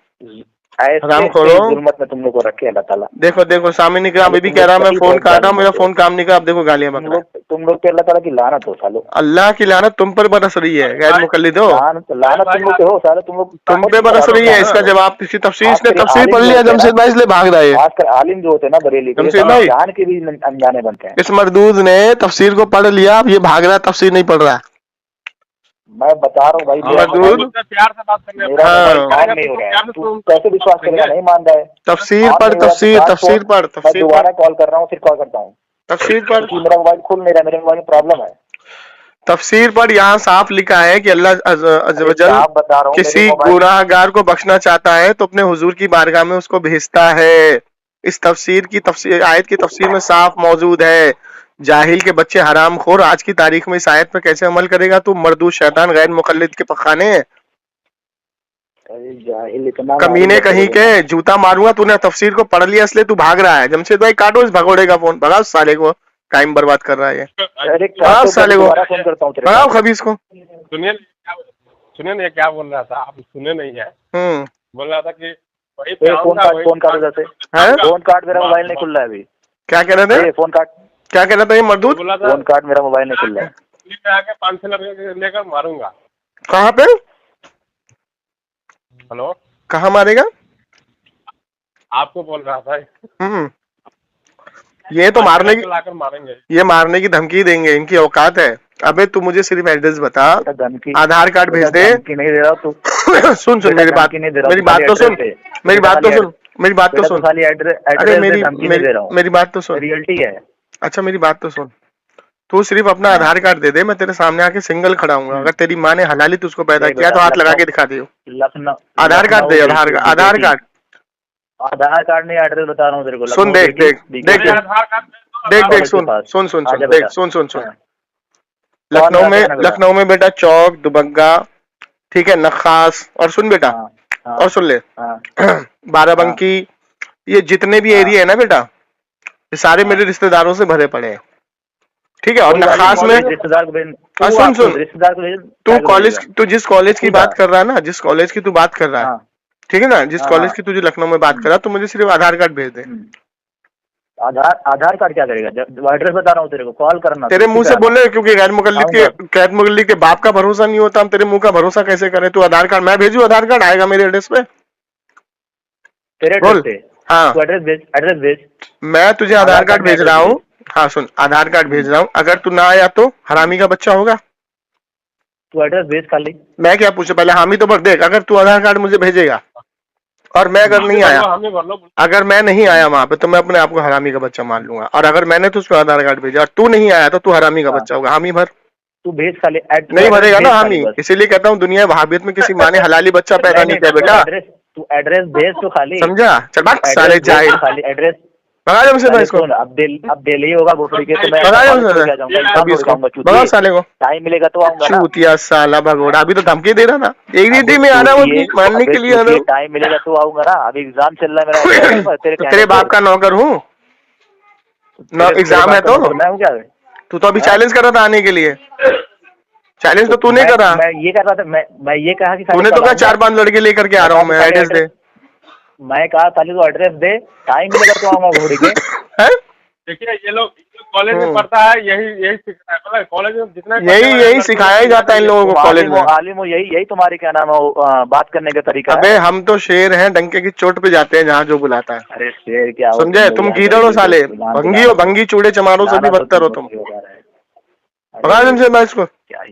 हराम खोरो। जुल्मत में तुम लोग को रखे अल्लाह ताला। देखो देखो सामने निकला, अभी भी कह रहा मैं फोन काटा, मेरा फोन काम नहीं करा। अब देखो गालियां बक रहा है। तुम लोग पे अल्लाह ताला की लानत हो सालो। अल्लाह की लानत तुम पर बरस रही है, गैर मुकल्लिद हो। लानत तुम लोग पे हो सालो, तुम पे बरस रही है। इसका जवाब किसी तफसीर ने तफसीर पढ़ लिया जमशेद भाई, इसलिए भाग रहा है। खासकर आलिम जो होते हैं ना बरेली के, जमशेद भाई जान के भी अनजाने बनते हैं। इस मरदूद ने तफसीर को पढ़ लिया, अब ये भाग रहा है, तफसीर नहीं पढ़ रहा है। मैं बता रहा हूँ भाई, प्यार से बात करने नहीं हो रहा है। तू कैसे विश्वास करेगा? नहीं मान रहा है। तफसीर पर तफसीर, तफसीर पर तफसीर, दोबारा कॉल कर रहा हूँ, फिर कॉल करता हूँ। तफसीर पर मेरा मोबाइल खुल नहीं रहा, मेरे मोबाइल में प्रॉब्लम है। तफसीर पर यहाँ साफ लिखा है कि अल्लाह अज़्ज़वजल किसी गुनाहगार को बख्शना चाहता है तो अपने हुजूर की बारगाह में उसको भेजता है। इस तफसीर की तफसीर, आयत की तफसीर में साफ मौजूद है। जाहिल के बच्चे, हराम खोर, आज की तारीख में इस आयत पे कैसे अमल करेगा तू? मर्दू शैतान, गैर मुकल्लिद के पखाने, कमीने कहीं के, जूता मारूंगा। तूने तफसीर को पढ़ लिया इसलिए तू भाग रहा है। जमशेद भाई काटो इस भगोड़े का फोन, भगाओ साले को, टाइम बर्बाद कर रहा है ये। भगाओ साले को, भगाओ खबीस को। सुनिए ना, ये क्या बोल रहा था? आप सुने नहीं है? बोल रहा था कि फोन काट उधर से, फोन काट, मेरा मोबाइल नहीं खुल रहा है अभी। क्या कह रहे थे? फोन काट, क्या कह रहा था ये मर्दूद? फोन काट, मेरा मोबाइल नहीं खुल रहा है। आके 500 लड़के लेकर मारूंगा। कहाँ पे? हेलो, कहाँ मारेगा? आपको बोल रहा था। ये तो मारने की, लाकर मारेंगे, ये मारने की धमकी देंगे, इनकी औकात है। अबे तू मुझे सिर्फ एड्रेस बता, आधार कार्ड भेज दे। नहीं दे रहा तू। सुन सुन मेरी बात, मेरी बात तो सुन, मेरी बात तो सुन, मेरी बात तो सुन। अरे मेरी बात तो सुन, रियलिटी है। अच्छा मेरी बात तो सुन, तू सिर्फ अपना आधार कार्ड दे दे, मैं तेरे सामने आके सिंगल खड़ा हूँ। अगर तेरी माँ ने हलाली तुझको पैदा किया तो हाथ लगा के दिखा दियो। आधार कार्ड दे, आधार कार्ड, आधार कार्ड, आधार कार्ड नहीं, एड्रेस बता रहा हूँ तेरे को। सुन, देख देख देख देख देख देख, सुन सुन सुन सुन, देख सुन सुन सुन, लखनऊ में बेटा चौक, दुबग्गा, ठीक है, नखास, और सुन बेटा, और सुन ले, बाराबंकी, ये जितने भी एरिया है ना बेटा, ये सारे मेरे रिश्तेदारों से भरे पड़े हैं, ठीक है। और नखास में तू जिस कॉलेज की बात कर रहा है ना, जिस कॉलेज की तू बात कर रहा है, ठीक है ना, जिस कॉलेज की तुझे लखनऊ में बात कर रहा है, तो मुझे सिर्फ आधार कार्ड भेज दे। आधार कार्ड क्या करेगा? जब एड्रेस बता रहा हूँ तेरे को, कॉल करना तेरे मुंह से बोले, क्योंकि गैर मुकल्लिद के बाप का भरोसा नहीं होता, हम तेरे मुंह का भरोसा कैसे करें? तू आधार कार्ड, मैं भेजू आधार कार्ड, आएगा मेरे एड्रेस पे? तेरे एड्रेस पे? हाँ, तो एड्रेस भेज। मैं तुझे आधार कार्ड भेज रहा हूँ, हाँ सुन, आधार कार्ड भेज रहा हूँ, अगर तू ना आया तो हरामी का बच्चा होगा। तू एड्रेस भेज खाली। मैं क्या पूछे पहले, हामी तो भर देख। अगर तू आधार कार्ड मुझे भेजेगा और मैं अगर नहीं आया, अगर मैं नहीं आया वहां पे, तो मैं अपने आप को हरामी का बच्चा मान लूंगा। और अगर मैंने तुझको आधार कार्ड भेजा और तू नहीं आया, तो तू हरामी का बच्चा होगा। हामी भर। तू भेज खाली। नहीं भरेगा ना हामी, इसीलिए कहता हूँ दुनिया वहाबियत में किसी माँ ने हलाली बच्चा पैदा नहीं किया बेटा। तू एड्रेस भेज तो खाली, समझा? चल बात सारे जाए खाली एड्रेस भगा दे मुझसे भाई इसको। अब दिल्ली होगा भोसड़ी के, तो मैं भगा साले को। टाइम मिलेगा तो आऊंगा। चूतिया साला भगोड़ा, अभी तो धमकी दे रहा था, एक रीति में आ रहा हूँ मानने के लिए। टाइम मिलेगा तो आऊंगा ना, अभी एग्जाम चल रहा है मेरा। तेरे बाप का नौकर हूँ, एग्जाम है तो मैं हूँ क्या? तू तो अभी चैलेंज कर रहा था आने के लिए, चैलेंज तो तूने करा। मैं ये कर रहा था, मैं ये कहा कि तूने तो कहा 4-5 लड़के लेकर के आ रहा हूँ मैं, एड्रेस दे। मैं कहा खाली तो एड्रेस दे, टाइम मिलेगा तो आऊंगा घोड़ी के। देखिए ये लोग कॉलेज में पढ़ता है, यही सिखाया है, मतलब कॉलेज में जितना यही सिखाया ही जाता है इन लोगों को कॉलेज में। आलिम यही तुम्हारी क्या नाम है बात करने का तरीका। अबे हम तो शेर हैं, डंके की चोट पे जाते हैं जहाँ जो बुलाता है। अरे शेर क्या समझे? तुम गीदड़ हो साले, भंगी हो, भंगी चूड़े चमारों से भी बदतर हो तुम। पकड़ इनसे मैं इसको।